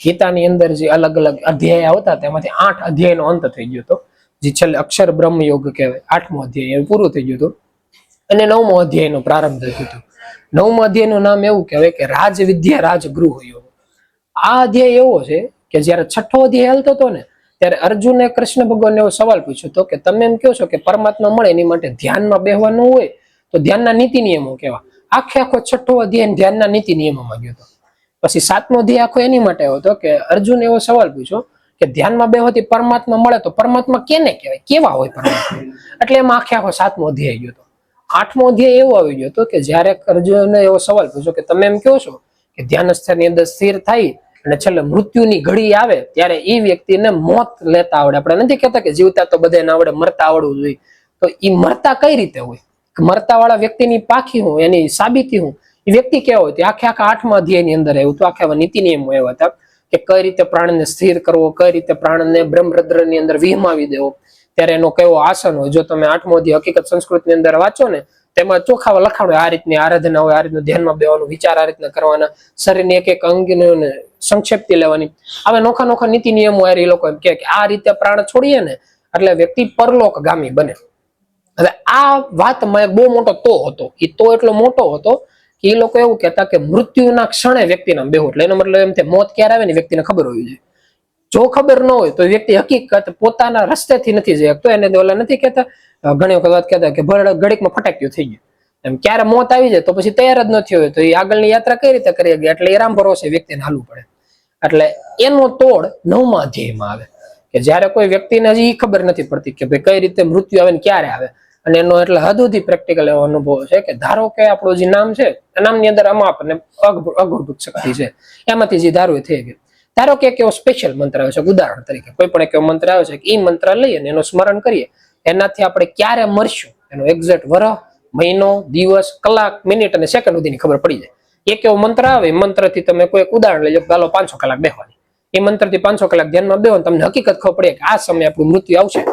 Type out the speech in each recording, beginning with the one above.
ગીતાની અંદર જે અલગ અલગ અધ્યાય આવતા તેમાંથી 8 અધ્યાયનો અંત થઈ ગયો હતો, જે છેલ્લે અક્ષર બ્રહ્મ યોગ કહેવાય. 8મો અધ્યાય પૂરું થઈ ગયું હતું અને 9મો અધ્યાયનો પ્રારંભ થયો હતો. 9મા અધ્યાયનું નામ એવું કહેવાય કે રાજ વિદ્યા રાજગૃહ યોગ. આ અધ્યાય એવો છે કે જયારે 6ઠો અધ્યાય હાલતો હતો ને ત્યારે અર્જુને કૃષ્ણ ભગવાનને એવો સવાલ પૂછ્યો હતો કે તમે એમ કહો છો કે પરમાત્મા મળે એની માટે ધ્યાનમાં બેહવાનું હોય તો ધ્યાનના નીતિ નિયમો કેવા? આખો 6ઠો અધ્યાય ધ્યાનના નીતિ નિયમોમાં ગયો હતો. પછી 7મો અધ્યાય આખો એની માટે આવ્યો હતો કે અર્જુન એવો સવાલ પૂછ્યો કે ધ્યાનમાં બેહવાથી પરમાત્મા મળે તો પરમાત્મા કેને કહેવાય, કેવા હોય પરમાત્મા? એટલે એમાં આખો 7મો અધ્યાય ગયો હતો. 8મો અધ્યાય એવો આવી ગયો હતો કે જયારે અર્જુને એવો સવાલ પૂછ્યો કે તમે એમ કહો છો કે ધ્યાનસ્થની અંદર સ્થિર થાય અને છેલ્લે મૃત્યુની ઘડી આવે ત્યારે એ વ્યક્તિને મોત લેતા આવડે. આપણે નથી કહેતા કે જીવતા તો બધાને આવડે, મરતા આવડવું જોઈએ. તો એ મરતા કઈ રીતે હોય? મરતા વાળા વ્યક્તિની પાખી હું, એની સાબિતી હું, એ વ્યક્તિ કેવો હોય? આખા 8મા અધ્યાયની અંદર આવ્યું તો આખા નીતિ નિયમો એવા હતા કે કઈ રીતે પ્રાણને સ્થિર કરવો, કઈ રીતે પ્રાણને બ્રહ્મરદ્રની અંદર વિહમાવી દેવો, ત્યારે એનો કેવો આસન હોય. જો તમે 8મો અધ્યાય હકીકત સંસ્કૃતની અંદર વાંચો ને તેમાં ચોખા લખાણ હોય, આ રીતની આરાધના હોય, આ રીતનું ધ્યાનમાં બેવાનું, વિચાર આ રીતના કરવાના, શરીરની એક એક અંગને સંક્ષેપ્તિ લેવાની. હવે નોખા નોખા નીતિ નિયમો એ લોકો એમ કે આ રીતે પ્રાણ છોડીએ ને એટલે વ્યક્તિ પરલોકગામી બને. હવે આ વાતમાં બહુ મોટો તો હતો. એ તો એટલો મોટો હતો કે એ લોકો એવું કહેતા કે મૃત્યુના ક્ષણે વ્યક્તિના બેહો, એટલે એનો મતલબ એમ કે મોત ક્યારે આવે ને વ્યક્તિને ખબર હોવી જોઈએ. જો ખબર ન હોય તો વ્યક્તિ હકીકત પોતાના રસ્તેથી નથી જઈ શકતો. એને ઓલા નથી કહેતા, ઘણી વખત વાત કહેતા કે ઘડીકમાં ફટાક્યું થઈ ગયું, એમ ક્યારે મોત આવી જાય તો પછી તૈયાર જ નથી હોય તો એ આગળની યાત્રા કઈ રીતે કરી ગયા? એટલે એ રામ ભરોસે વ્યક્તિને હાલવું પડે. એટલે એનો તોડ 9મા અધ્યાયમાં આવે કે જયારે કોઈ વ્યક્તિને હજી ખબર નથી પડતી કે ભાઈ કઈ રીતે મૃત્યુ આવે ને ક્યારે આવે. અને એનો એટલે હદ સુધી પ્રેક્ટિકલ એવો અનુભવ છે કે ધારો કે આપણું જે નામ છે નામની અંદર અમાપ અને અઘૂર્ભૂત શક્તિ છે, એમાંથી જે ધારું થઈ ગયું. ધારો કે એવો સ્પેશિયલ મંત્ર આવે છે, ઉદાહરણ તરીકે કોઈ પણ એક એવો મંત્ર આવે છે કે એ મંત્ર લઈએ અને એનું સ્મરણ કરીએ, એનાથી આપણે ક્યારે મરશું એનો એક્ઝેક્ટ વર્ષ, મહિનો, દિવસ, કલાક, મિનિટ અને સેકન્ડ સુધીની ખબર પડી જાય. એક એવો મંત્ર આવે, મંત્રથી તમે કોઈ એક ઉદાહરણ લઈ લો, ચાલો 500 કલાક બેહવાની. એ મંત્રથી 500 કલાક ધ્યાનમાં બેહો, તમને હકીકત ખબર પડે કે આ સમયે આપણું મૃત્યુ આવશે.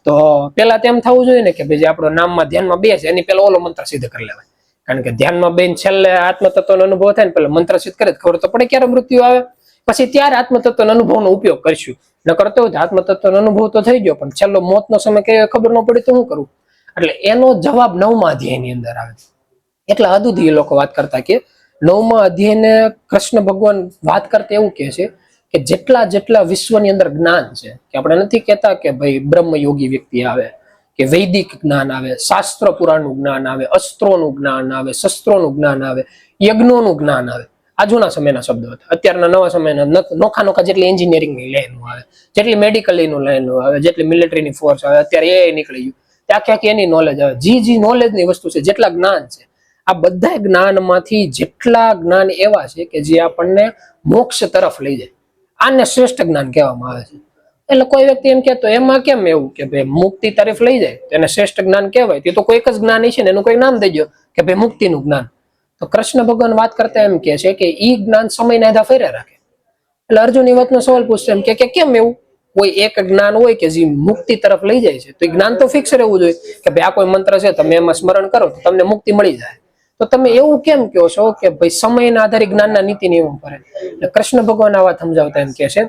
તો પેલા તેમ થવું જોઈએ ને કે ભાઈ જે આપણો નામમાં ધ્યાનમાં બે છે એની પેલા ઓલો મંત્ર સિદ્ધ કરી લેવાય. કારણ કે ધ્યાનમાં બેન છેલ્લે આત્મતત્વનો અનુભવ થાય ને પેલા મંત્ર સિદ્ધ કરે ખબર તો પડે ક્યારે મૃત્યુ આવે, પછી ત્યારે આત્મતત્વનો અનુભવનો ઉપયોગ કરશું. ન કરતો હોય આત્મતત્વનો અનુભવ તો થઈ ગયો પણ છેલ્લો મોતનો સમય કઈ ખબર ન પડી તો શું કરવું? એટલે એનો જવાબ 9મા અધ્યાયની અંદર આવે. એટલે હદ સુધી એ લોકો વાત કરતા કે 9મા અધ્યાયને કૃષ્ણ ભગવાન વાત કરતા એવું કહે છે કે જેટલા વિશ્વની અંદર જ્ઞાન છે, કે આપણે નથી કહેતા કે ભાઈ બ્રહ્મયોગી વ્યક્તિ આવે, કે વૈદિક જ્ઞાન આવે, શાસ્ત્ર પુરાણનું જ્ઞાન આવે, અસ્ત્રોનું જ્ઞાન આવે, શસ્ત્રોનું જ્ઞાન આવે, યજ્ઞોનું જ્ઞાન આવે. આ જૂના સમયના શબ્દો હતા. અત્યારના નવા સમયના નોખા નોખા જેટલી એન્જિનિયરિંગની લાઈનો આવે, જેટલી મેડિકલની લાઈનો આવે, જેટલી મિલિટરીની ફોર્સ આવે, અત્યારે એ નીકળી ગયું, આખી એની નોલેજ આવે. જી નોલેજની વસ્તુ છે, જેટલા જ્ઞાન છે, આ બધા જ્ઞાનમાંથી જેટલા જ્ઞાન એવા છે કે જે આપણને મોક્ષ તરફ લઈ જાય, આને શ્રેષ્ઠ જ્ઞાન કહેવામાં આવે છે. એટલે કોઈ વ્યક્તિ એમ કહેતો એમાં કેમ એવું કે ભાઈ મુક્તિ તરફ લઈ જાય તેને શ્રેષ્ઠ જ્ઞાન કહેવાય? તે તો કોઈ એક જ જ્ઞાન છે ને એનું કોઈ નામ દઈ દો કે ભાઈ મુક્તિનું જ્ઞાન. તો કૃષ્ણ ભગવાન વાત કરતા એમ કે છે કે ઈ જ્ઞાન સમયના આધા ફેરે રાખે. એટલે અર્જુન એ વાતનો સવાલ પૂછશે એમ કે કેમ એવું? કોઈ એક જ્ઞાન હોય કે જે મુક્તિ તરફ લઈ જાય છે તો એ જ્ઞાન તો ફિક્સ રહેવું જોઈએ કે ભાઈ આ કોઈ મંત્ર છે તમે એમાં સ્મરણ કરો તો તમને મુક્તિ મળી જાય. તો તમે એવું કેમ કહો છો કે ભાઈ સમયના આધારે જ્ઞાનના નીતિ નિયમો કરે? એટલે કૃષ્ણ ભગવાન આ વાત સમજાવતા એમ કે છે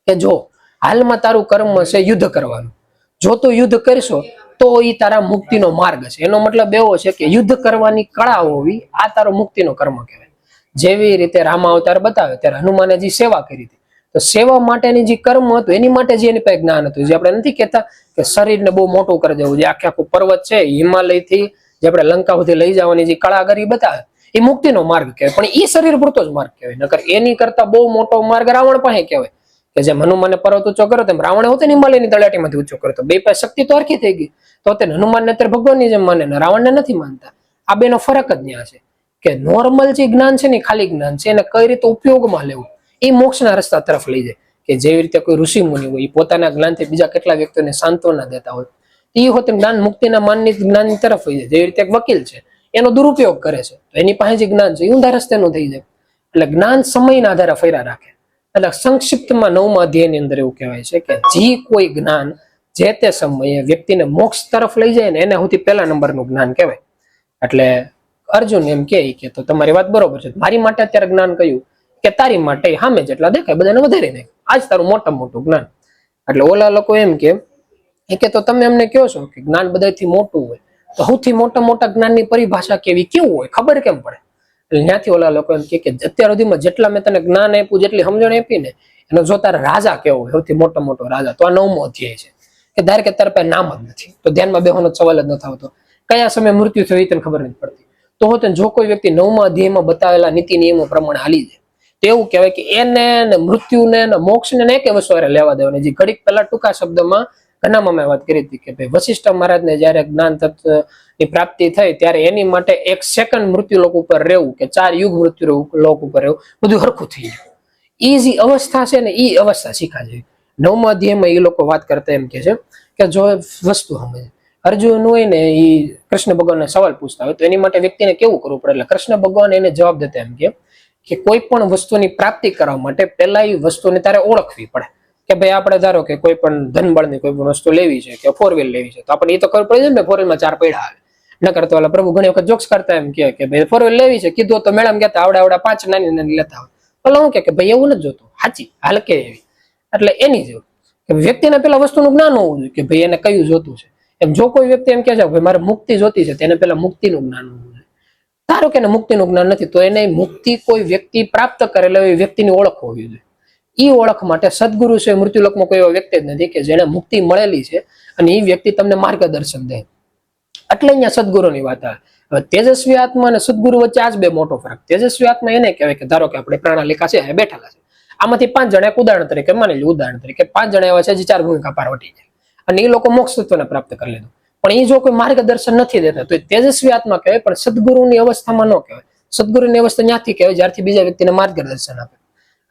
કે જો હાલમાં તારું કર્મ છે યુદ્ધ કરવાનું, જો તું યુદ્ધ કરશો તો એ તારા મુક્તિનો માર્ગ છે. એનો મતલબ એવો છે કે યુદ્ધ કરવાની કળા હોવી આ તારો મુક્તિનો કર્મ કહેવાય. જેવી રીતે રામા અવતાર બતાવે ત્યારે હનુમાને જે સેવા કરી હતી, તો સેવા માટેની જે કર્મ હતું એની માટે જે એની પાસે જ્ઞાન હતું. જે આપણે નથી કહેતા કે શરીરને બહુ મોટું કરી દેવું, જે આખું પર્વત છે હિમાલયથી જે આપણે લંકા સુધી લઈ જવાની જે કળાગરી બતાવે એ મુક્તિનો માર્ગ કહેવાય. પણ એ શરીર પૂરતો જ માર્ગ કહેવાય. નકર એની કરતા બહુ મોટો માર્ગ રાવણ પાસે કહેવાય કે જેમ હનુમાનને પર્વત ઊંચો કર્યો તેમ રાવણે હોતે હિમાલયની તળેટીમાંથી ઊંચો કર્યો. તો બે પાસે શક્તિ તો હરખી થઈ ગઈ. તો તેને હનુમાનને અત્યારે ભગવાનની જેમ માને ને રાવણને નથી માનતા. આ બેનો ફરક જ ન્યા છે કે નોર્મલ જે જ્ઞાન છે ને ખાલી જ્ઞાન છે, એને કઈ રીતે ઉપયોગમાં લેવું એ મોક્ષના રસ્તા તરફ લઈ જાય. કે જેવી રીતે કોઈ ઋષિ મુનિ હોય એ પોતાના જ્ઞાનથી બીજા કેટલા વ્યક્તિઓને સાંત્વના દેતા હોય, એ હોતે જ્ઞાન મુક્તિના માનની જ્ઞાનની તરફ લઈ જાય. જેવી રીતે એક વકીલ છે એનો દુરુપયોગ કરે છે તો એની પાસે જે જ્ઞાન છે એ ઊંધા રસ્તેનું થઈ જાય. એટલે જ્ઞાન સમયના આધારે ફેરા રાખે. એટલે સંક્ષિપ્તમાં 9મા અધ્યાયની અંદર એવું કહેવાય છે કે જે કોઈ જ્ઞાન જે તે સમયે વ્યક્તિને મોક્ષ તરફ લઈ જાય ને એને સૌથી પહેલા નંબરનું જ્ઞાન કહેવાય. એટલે અર્જુન એમ કે તો તમારી વાત બરોબર છે, મારી માટે અત્યારે જ્ઞાન કયું કે તારી માટે સામે જેટલા દેખાય બધાને વધારી નાખ, આજ તારું મોટામાં મોટું જ્ઞાન. એટલે ઓલા લોકો એમ કે તો તમે અમને કહો છો કે જ્ઞાન બધાથી મોટું હોય, તો સૌથી મોટા જ્ઞાનની પરિભાષા કેવી, કેવું હોય, ખબર કેમ પડે? એટલે ત્યાંથી ઓલા લોકો એમ કે અત્યાર સુધીમાં જેટલા મેં તને જ્ઞાન આપ્યું, જેટલી સમજણ આપી ને, એનો જો તારે રાજા કેવો હોય, સૌથી મોટો રાજા, તો આ 9મો અધ્યાય છે. કે ધારે કે તારે પાસે નામ જ નથી, તો ધ્યાનમાં બેવાનો સવાલ જ નથી આવતો. કયા સમયે મૃત્યુ થયું એ તને ખબર નથી પડતી. તો હોતે જો કોઈ વ્યક્તિ 9મા અધ્યાયમાં બતાવેલા નીતિ નિયમો પ્રમાણે હાલી જાય, તો એવું કહેવાય કે એને ને મૃત્યુને ને મોક્ષને એક વસ્તુ લેવા દેવાની. જે ઘડીક પહેલા ટૂંકા શબ્દમાં ઘણામાં મેં વાત કરી હતી કે ભાઈ વશિષ્ઠ મહારાજને જયારે જ્ઞાન તત્વની પ્રાપ્તિ થઈ ત્યારે એની માટે 1 સેકન્ડ મૃત્યુલોક ઉપર રહેવું કે 4 યુગ મૃત્યુલોક ઉપર રહેવું બધું હરખું થઈ ગયું. એ જે અવસ્થા છે ને એ અવસ્થા શીખા જોઈએ. 9મા અધ્યાયમાં એ લોકો વાત કરતા એમ કે છે કે જો વસ્તુ સમજે, અર્જુન હોય ને એ કૃષ્ણ ભગવાનને સવાલ પૂછતા હોય તો એની માટે વ્યક્તિને કેવું કરવું પડે? એટલે કૃષ્ણ ભગવાન એને જવાબ દેતા એમ કે કોઈ પણ વસ્તુની પ્રાપ્તિ કરવા માટે પહેલા એ વસ્તુને તારે ઓળખવી પડે. કે ભાઈ આપણે ધારો કે કોઈ પણ ધનબળની કોઈ પણ વસ્તુ લેવી છે કે 4 વ્હીલ લેવી છે, તો આપણે એ તો ખબર પડી જાય ને 4 વ્હીલમાં 4 પૈડા આવે. ન કરતો ઓલા પ્રભુ ઘણી વખત જોક્સ કરતા એમ કે ભાઈ 4 વ્હીલ લેવી છે, કીધું તો મેડમ કહેતા આવડા 5 નાની લેતા હોય. એટલે હું કે ભાઈ એવું નથી જોતું, સાચી હાલ કે એવી. એટલે એની જેવું કે વ્યક્તિને પેલા વસ્તુનું જ્ઞાન હોવું જોઈએ કે ભાઈ એને કયું જોતું છે. એમ જો કોઈ વ્યક્તિ એમ કે છે ભાઈ મારે મુક્તિ જોતી છે, તેને પેલા મુક્તિનું જ્ઞાન હોવું જોઈએ. ધારો કે એને મુક્તિનું જ્ઞાન નથી, તો એને મુક્તિ કોઈ વ્યક્તિ પ્રાપ્ત કરેલા એવી વ્યક્તિની ઓળખ હોવી જોઈએ. એ ઓળખ માટે સદગુરુ છે મૃત્યુલોકમાં કોઈ એવો વ્યક્તિ જ નથી કે જેને મુક્તિ મળેલી છે અને એ વ્યક્તિ તમને માર્ગદર્શન દે. એટલે અહીંયા સદગુરુની વાત આવે. હવે તેજસ્વી આત્મા અને સદગુરુ વચ્ચે આ જ બે મોટો ફરક. તેજસ્વી આત્મા એને કહેવાય કે ધારો કે આપણે પ્રણાલિકા છે બેઠેલા છે, આમાંથી 5 જણા એક ઉદાહરણ તરીકે માની લો, ઉદાહરણ તરીકે 5 જણા એવા છે જે 4 ભૂમિકા પાર વટી જાય અને એ લોકો મોક્ષ તત્વને પ્રાપ્ત કરી લીધું. પણ એ જો કોઈ માર્ગદર્શન નથી દેતા તો તેજસ્વી આત્મા કહેવાય, પણ સદગુરુની અવસ્થામાં ન કહેવાય. સદગુરુની અવસ્થા ત્યાંથી કહેવાય જ્યારથી બીજા વ્યક્તિને માર્ગદર્શન આપે.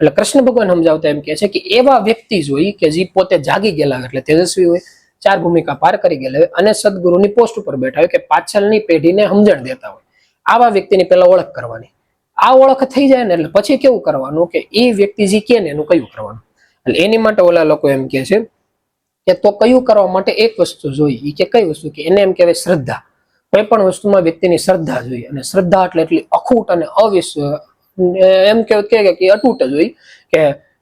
એટલે કૃષ્ણ ભગવાન સમજાવતા એમ કે છે કે એવા વ્યક્તિ જોઈ કે જે પોતે જાગી ગયેલા હોય, એટલે તેજસ્વી હોય, 4 ભૂમિકા પાર કરી ગયેલા હોય અને સદગુરુની પોસ્ટ ઉપર બેઠા હોય કે પાછળની પેઢીને સમજણ દેતા હોય, આવા વ્યક્તિની પહેલા ઓળખ કરવાની. આ ઓળખ થઈ જાય ને એટલે પછી કેવું કરવાનું કે એ વ્યક્તિ જે કે ને એનું કયું કરવાનું. એટલે એની માટે ઓલા લોકો એમ કે છે કે તો કયું કરવા માટે એક વસ્તુ જોઈએ, કે કઈ વસ્તુ? કે એને એમ કહેવાય શ્રદ્ધા. કોઈ પણ વસ્તુમાં વ્યક્તિની શ્રદ્ધા જોઈએ, અને શ્રદ્ધા એટલે એટલી અખૂટ અને એમ કે અતૂટ જ હોય કે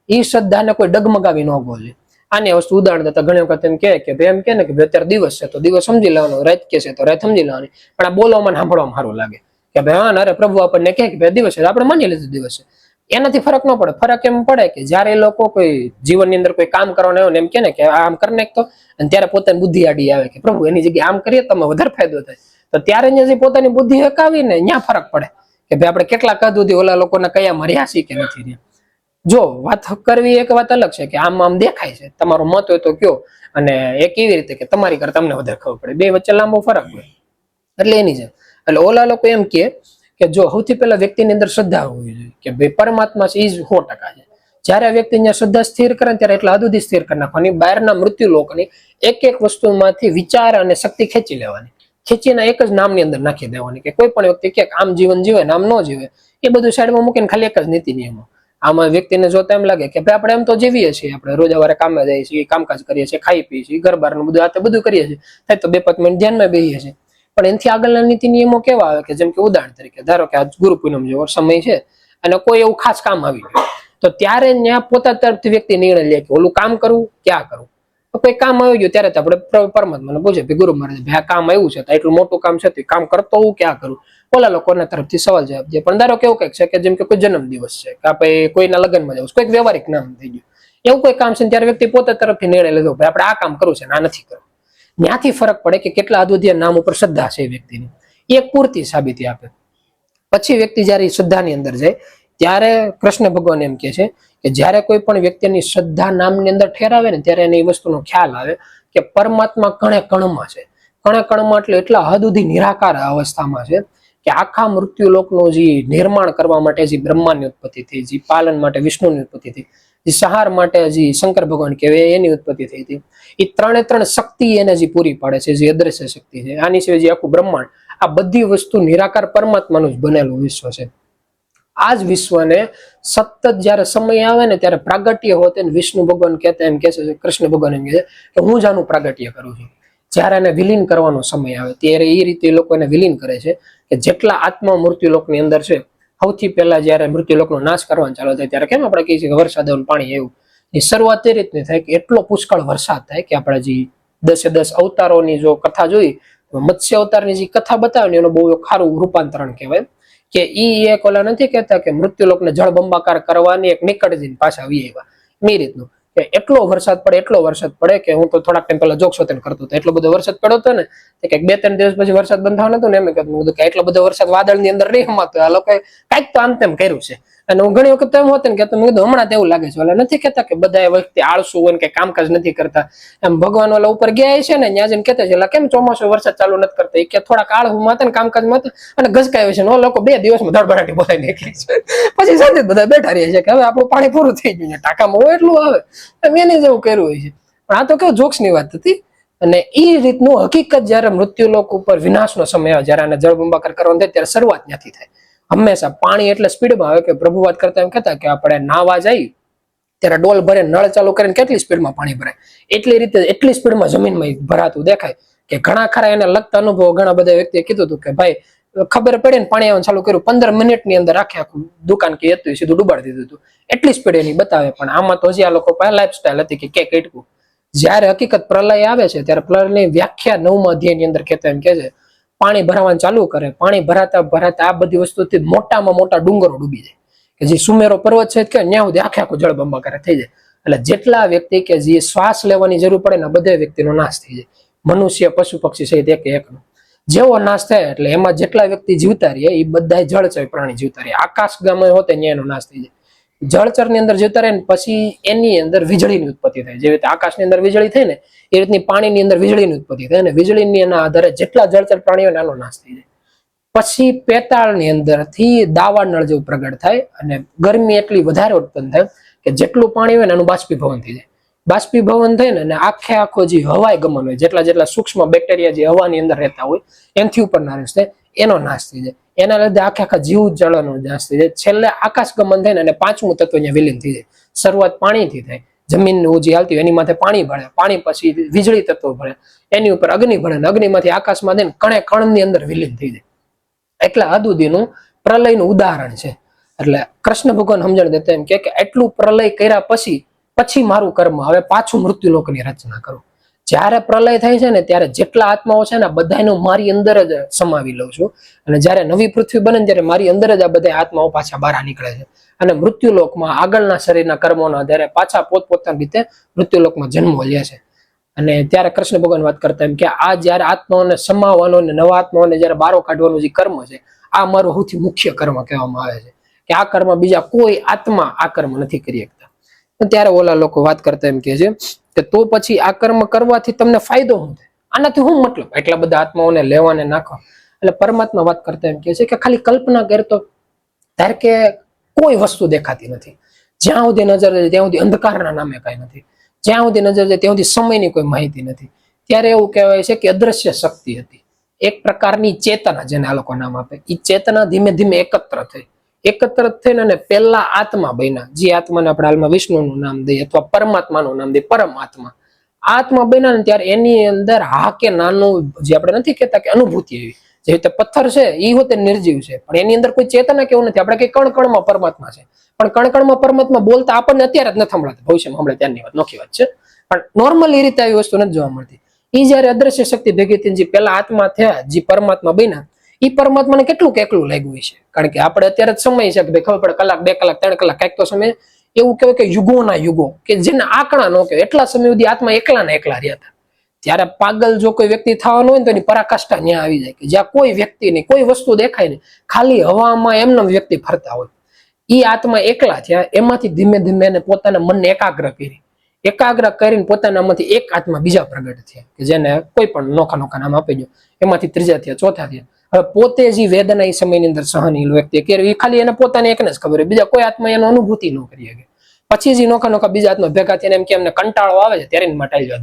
એ શ્રદ્ધાને કોઈ ડગમગાવી ન બોલે. આની વસ્તુ ઉદાહરણ દેતા ઘણી વખત એમ કે ભાઈ એમ કે ને કે અત્યારે દિવસ છે તો દિવસ સમજી લેવાનો, રાત કે છે તો રાત સમજી લેવાની, પણ આ બોલવામાં સાંભળવામાં સારું લાગે કે ભાઈ હા અરે પ્રભુ આપણને કહે કે ભાઈ દિવસ છે, આપણે માની લીધું દિવસ છે. એનાથી ફરક ન પડે. ફરક એમ પડે કે જયારે એ લોકો કોઈ જીવનની અંદર કોઈ કામ કરવાનું હોય ને એમ કે ને કે આમ કરી નાખતો, અને ત્યારે પોતાની બુદ્ધિ આડી આવે કે પ્રભુ એની જગ્યાએ આમ કરીએ તો વધારે ફાયદો થાય, તો ત્યારે જે પોતાની બુદ્ધિ હકાવી ને ત્યાં ફરક પડે કે ભાઈ આપણે કેટલા કદ સુધી ઓલા લોકોના કયા મર્યા છીએ કે નથી રહ્યા. જો વાત કરવી એક વાત અલગ છે કે આમ દેખાય છે, તમારો મત હોય તો કયો, અને એ કેવી રીતે કે તમારી કરતા તમને વધારે ખબર પડે, બે વચ્ચે લાંબો ફરક હોય. એટલે એની છે. એટલે ઓલા લોકો એમ કે જો સૌથી પહેલા વ્યક્તિની અંદર શ્રદ્ધા હોવી જોઈએ કે ભાઈ પરમાત્મા છે એ જ 100% છે. જયારે આ વ્યક્તિ અહીંયા શ્રદ્ધા સ્થિર કરે ત્યારે એટલા હદ સુધી સ્થિર કરી નાખવાની, બહારના મૃત્યુ લોકની એક વસ્તુમાંથી વિચાર અને શક્તિ ખેંચી લેવાની, ખેંચીને એક જ નામની અંદર નાખી દેવાની. કે કોઈ પણ વ્યક્તિ કે આમ જીવન જીવે ને આમ ન જીવે, એ બધું સાઈડમાં મૂકીને ખાલી એક જ નીતિ નિયમો. આમાં વ્યક્તિને જોતા એમ લાગે કે ભાઈ આપણે એમ તો જીવીએ છીએ, આપણે રોજ સવારે કામે જઈએ છીએ, કામકાજ કરીએ છીએ, ખાઈ પીએ છીએ, ઘર બારનું બધું આ બધું કરીએ છીએ, થાય તો 2-5 મિનિટ ધ્યાનમાં બેસીએ છીએ. પણ એનાથી આગળના નીતિ નિયમો કેવા આવે કે જેમ કે ઉદાહરણ તરીકે ધારો કે આજ ગુરુ પૂનમ જેવો સમય છે અને કોઈ એવું ખાસ કામ આવી ગયું, તો ત્યારે ત્યાં પોતા તરફથી વ્યક્તિ નિર્ણય લે કે ઓલું કામ કરવું ક્યાં કરવું. કોઈ કામ આવી ગયું ત્યારે આપણે પરમાત્માને પૂછે ભાઈ ગુરુ મહારાજ ભાઈ આ કામ આવ્યું છે, એટલું મોટું કામ છે, કામ કરતો હું ક્યાં કરું? ઓલા લોકોના તરફથી સવાલ જવાબ દે. પણ ધારો કેવું કઈક છે કે જેમ કે કોઈ જન્મ દિવસ છે કે આપણે કોઈના લગ્નમાં જવું, કોઈક વ્યવહારિક નામ થઈ ગયું, એવું કોઈ કામ છે ત્યારે વ્યક્તિ પોતા તરફથી નિર્ણય લીધો ભાઈ આપણે આ કામ કરવું છે, આ નથી કરવું. ત્યાંથી ફરક પડે કે કેટલા અદ્વિતીય નામ ઉપર શ્રદ્ધા છે વ્યક્તિની, એક પૂરતી સાબિતી આપે. પછી વ્યક્તિ જયારે શ્રદ્ધાની અંદર જાય ત્યારે કૃષ્ણ ભગવાન એમ કે છે કે જયારે કોઈ પણ વ્યક્તિની શ્રદ્ધા નામની અંદર ઠેરાવે ને ત્યારે એને એ વસ્તુનો ખ્યાલ આવે કે પરમાત્મા કણે કણમાં છે. કણે કણમાં એટલે એટલા હદ સુધી નિરાકાર અવસ્થામાં છે કે આખા મૃત્યુ લોકનું જે નિર્માણ કરવા માટે જે બ્રહ્માની ઉત્પત્તિ થઈ, જે પાલન માટે વિષ્ણુની ઉત્પત્તિ થઈ, જે સંહાર માટે જે શંકર ભગવાન કહેવાય એની ઉત્પત્તિ થઈ હતી, એ 3 શક્તિ એને જે પૂરી પાડે છે, જે અદ્રશ્ય શક્તિ છે, આની સિવાય જે આખું બ્રહ્માંડ, આ બધી વસ્તુ નિરાકાર પરમાત્માનું જ બનેલું વિશ્વ છે. આ જ વિશ્વને સતત જયારે સમય આવે ને ત્યારે પ્રાગટ્ય હોતે વિષ્ણુ ભગવાન કહેતા એમ કે છે, કૃષ્ણ ભગવાન એમ કહે છે કે હું જ આનું પ્રાગટ્ય કરું છું. જયારે એને વિલીન કરવાનો સમય આવે ત્યારે એ રીતે એ લોકો એને વિલીન કરે છે કે જેટલા આત્મા મૃત્યુ લોકની અંદર છે, સૌથી પહેલા જયારે મૃત્યુલોકનો નાશ કરવાનો ચાલુ થાય ત્યારે કેમ આપણે કહીએ છીએ કે વરસાદ આવે પાણી એવું, એ શરૂઆત એ રીતની થાય કે એટલો પુષ્કળ વરસાદ થાય કે આપણે જે 10 અવતારોની જો કથા જોઈ, મત્સ્ય અવતારની જે કથા બતાવે ને એનું બહુ ખારું રૂપાંતરણ કહેવાય કે ઈ એક ઓલા નથી કહેતા કે મૃત્યુલોકને જળબંબાકાર કરવાની એક નિકટ જઈને પાછા આવી આવ્યા, એ રીતનું કે એટલો વરસાદ પડે કે હું તો થોડાક ટાઈમ પહેલા જોક શોધન કરતો હતો, એટલો બધો વરસાદ પડ્યો હતો ને કે 2-3 દિવસ પછી વરસાદ બંધ થવાનો હતો ને એમ કીધું કે એટલો બધો વરસાદ વાદળની અંદર નહીં હમાતો, આ લોકોએ કાંઈક તો આમ તેમ કર્યું છે. અને હું ઘણી વખત એમ હોત ને કે મેં કીધું હમણાં તેવું લાગે છે, એટલે નથી કહેતા કે બધા વ્યક્તિ આળસુ હોય ને કે કામકાજ નથી કરતા, એમ ભગવાન ઓલા ઉપર ગયા છે ને ત્યાં જઈને કહેતા છે એટલે કેમ ચોમાસું વરસાદ ચાલુ નથી કરતા, કે થોડાક આળસુમાં હતા ને કામકાજમાં હતા અને ગસકાય છે ને લોકો 2 દિવસમાં ધડબડાટી બોલાવી નીકળી છે, પછી સાથે બધા બેઠા રહે છે કે હવે આપણું પાણી પૂરું થઈ ગયું છે, ટાંકામાં હોય એટલું આવે, એને જેવું કર્યું હોય છે. પણ આ તો કેવું જોક્સ ની વાત હતી. અને એ રીતનું હકીકત જયારે મૃત્યુલોક ઉપર વિનાશનો સમય આવે, જયારે આને જળબંબાકાર કરવાનો થાય ત્યારે શરૂઆત ત્યાંથી થાય. હંમેશા પાણી એટલે સ્પીડમાં આવે કે પ્રભુ વાત કરતા એમ કહેતા કે આપણે નાવા જઈએ ત્યારે ડોલ ભરે નળ ચાલુ કરીને કેટલી સ્પીડમાં પાણી ભરાય, એટલી રીતે એટલી સ્પીડમાં જમીનમાં ભરાતું દેખાય કે ઘણા ખરા એને લગતા અનુભવો ઘણા બધા વ્યક્તિએ કીધું હતું કે ભાઈ ખબર પડે ને પાણી આવવાનું ચાલુ કર્યું 15 મિનિટની અંદર આખું દુકાન કે હતું સીધું ડુબાડી દીધું હતું, એટલી સ્પીડ એની બતાવે. પણ આમાં તો હજી આ લોકો પાસે લાઈફસ્ટાઈલ હતી કે કટકું. જયારે હકીકત પ્રલય આવે છે ત્યારે પ્રલયની વ્યાખ્યા 9મા અધ્યાયની અંદર કહેતા એમ કે છે પાણી ભરાવાનું ચાલુ કરે, પાણી ભરાતા ભરાતા આ બધી વસ્તુથી મોટામાં મોટા ડુંગરો ડૂબી જાય કે જે સુમેરો પર્વત છે કે ત્યાં સુધી આખું જળબંબાકાર થઈ જાય. એટલે જેટલા વ્યક્તિ કે જે શ્વાસ લેવાની જરૂર પડે ને બધા વ્યક્તિનો નાશ થઈ જાય, મનુષ્ય પશુ પક્ષી સહિત એકનો જેવો નાશ થાય. એટલે એમાં જેટલા વ્યક્તિ જીવતા રહીએ એ બધા જળચર પ્રાણી જીવતા રહે, આકાશ ગામે હોતે ત્યાં એનો નાશ થઈ જાય. જળચરની અંદર જતા રહે ને પછી એની અંદર વીજળીની ઉત્પત્તિ થાય, જેવી રીતે આકાશની અંદર વીજળી થાય ને એ રીતની પાણીની અંદર વીજળીની ઉત્પત્તિ થાય અને વીજળીની એના આધારે જેટલા જળચર પ્રાણીઓ એનો નાશ થઈ જાય. પછી પેતાળની અંદરથી દાવાનળ જેવું પ્રગટ થાય અને ગરમી એટલી વધારે ઉત્પન્ન થાય કે જેટલું પાણી હોય ને એનું બાષ્પીભવન થઈ જાય. બાષ્પીભવન થાય ને આખો જે હવાય ગમન હોય, જેટલા સૂક્ષ્મ બેક્ટેરિયા જે હવાની અંદર રહેતા હોય એનાથી ઉપર નાશ થાય, એનો નાશ થઈ જાય. એના લીધે આખા જીવ જળનો નાશ થઈ જાય. છેલ્લે આકાશ ગમન થાય ને અને 5મું તત્વ અહીંયા વિલીન થઈ જાય. શરૂઆત પાણીથી થાય, જમીન ઉજી હાલતી હોય એની માથે પાણી ભળે, પાણી પછી વીજળી તત્વો ભળે, એની ઉપર અગ્નિ ભળે ને અગ્નિમાંથી આકાશમાં થઈને કણે કણની અંદર વિલીન થઈ જાય. એટલે હદ સુધીનું પ્રલયનું ઉદાહરણ છે. એટલે કૃષ્ણ ભગવાન સમજણ દેતા એમ કે એટલું પ્રલય કર્યા પછી મારું કર્મ હવે પાછું મૃત્યુલોકની રચના કરું. જયારે પ્રલય થાય છે ને ત્યારે જેટલા આત્માઓ છે ને બધાનું મારી અંદર જ સમાવી લઉં છું, અને જયારે નવી પૃથ્વી બને ત્યારે મારી અંદર જ આ બધા આત્માઓ પાછા બહાર નીકળે છે અને મૃત્યુલોકમાં આગળના શરીરના કર્મોના આધારે પાછા પોતપોતાની રીતે મૃત્યુલોકમાં જન્મો લે છે. અને ત્યારે કૃષ્ણ ભગવાન વાત કરતા એમ કે આ જયારે આત્માઓને સમાવવાનો અને નવા આત્માઓને જયારે બારો કાઢવાનું જે કર્મ છે આ મારું સૌથી મુખ્ય કર્મ કહેવામાં આવે છે કે આ કર્મ બીજા કોઈ આત્મા આ કર્મ નથી કરી શકતા. ત્યારે ઓલા લોકો વાત કરતા એમ કે છે કે તો પછી આ કર્મ કરવાથી તમને ફાયદો શું થાય, આનાથી શું મતલબ એટલા બધા આત્માઓને લેવાને નાખો. એટલે પરમાત્મા વાત કરતા એમ કે છે કે ખાલી કલ્પના કરતો ધાર કે કોઈ વસ્તુ દેખાતી નથી, જ્યાં સુધી નજર જાય ત્યાં સુધી અંધકારના નામે કઈ નથી, જ્યાં સુધી નજર જાય ત્યાં સુધી સમયની કોઈ માહિતી નથી. ત્યારે એવું કહેવાય છે કે અદ્રશ્ય શક્તિ હતી, એક પ્રકારની ચેતના જેને આ લોકો નામ આપે, એ ચેતના ધીમે ધીમે એકત્ર થઈને અને પેલા આત્મા બન્યા, જે આત્માને આપણે હાલમાં વિષ્ણુનું નામ દઈએ અથવા પરમાત્માનું નામ દઈએ, પરમાત્મા આત્મા બન્યા ને ત્યારે એની અંદર હા કે નાનું જે આપણે નથી કહેતા કે અનુભૂતિ એવી, જે રીતે પથ્થર છે એ હોતે નિર્જીવ છે પણ એની અંદર કોઈ ચેતના કેવું નથી. આપણે કઈ કણકણમાં પરમાત્મા છે પણ કણકણમાં પરમાત્મા બોલતા આપણને અત્યારે જ નથી સંભળાતા, ભવિષ્યમાં સાંભળે ત્યારની વાત નોખી વાત છે, પણ નોર્મલી રીતે આવી વસ્તુ નથી જોવા મળતી. એ જયારે અદ્રશ્ય શક્તિ ભેગી થઈને જે પેલા આત્મા થયા, જે પરમાત્મા બન્યા, એ પરમાત્માને કેટલું એકલું લાગ્યું છે. કારણ કે આપણે અત્યારે જ સમય છે કે ભાઈ ખબર પડે કલાક 2 કલાક 3 કલાક કાંઈક તો સમય એવું કહેવાય કે યુગોના યુગો કે જેને આંકડા ન કહેવાય એટલા સમય સુધી આત્મા એકલા રહ્યા હતા. ત્યારે પાગલ જો કોઈ વ્યક્તિ થવાનું હોય ને તો એની પરાકાષ્ઠા ત્યાં આવી જાય કે જ્યાં કોઈ વ્યક્તિ નહીં, કોઈ વસ્તુ દેખાય નહીં, ખાલી હવામાં એમને વ્યક્તિ ફરતા હોય. એ આત્મા એકલા થયા, એમાંથી ધીમે ધીમે એને પોતાના મનને એકાગ્ર કરીને પોતાનામાંથી એક આત્મા બીજા પ્રગટ થયા કે જેને કોઈ પણ નોખા નામ આપી દો, એમાંથી ત્રીજા થયા, ચોથા થયા. હવે પોતે જે વેદના એ સમયની અંદર સહન વ્યક્તિ કે એ ખાલી એને પોતાને એકને જ ખબર હોય, બીજા કોઈ આત્મા એનો અનુભૂતિ ન કરી શકે. પછી જે નોખા બીજા આત્મા ભેગા થઈને એમ કે એમને કંટાળો આવે છે ત્યારે મટાઈ જાવ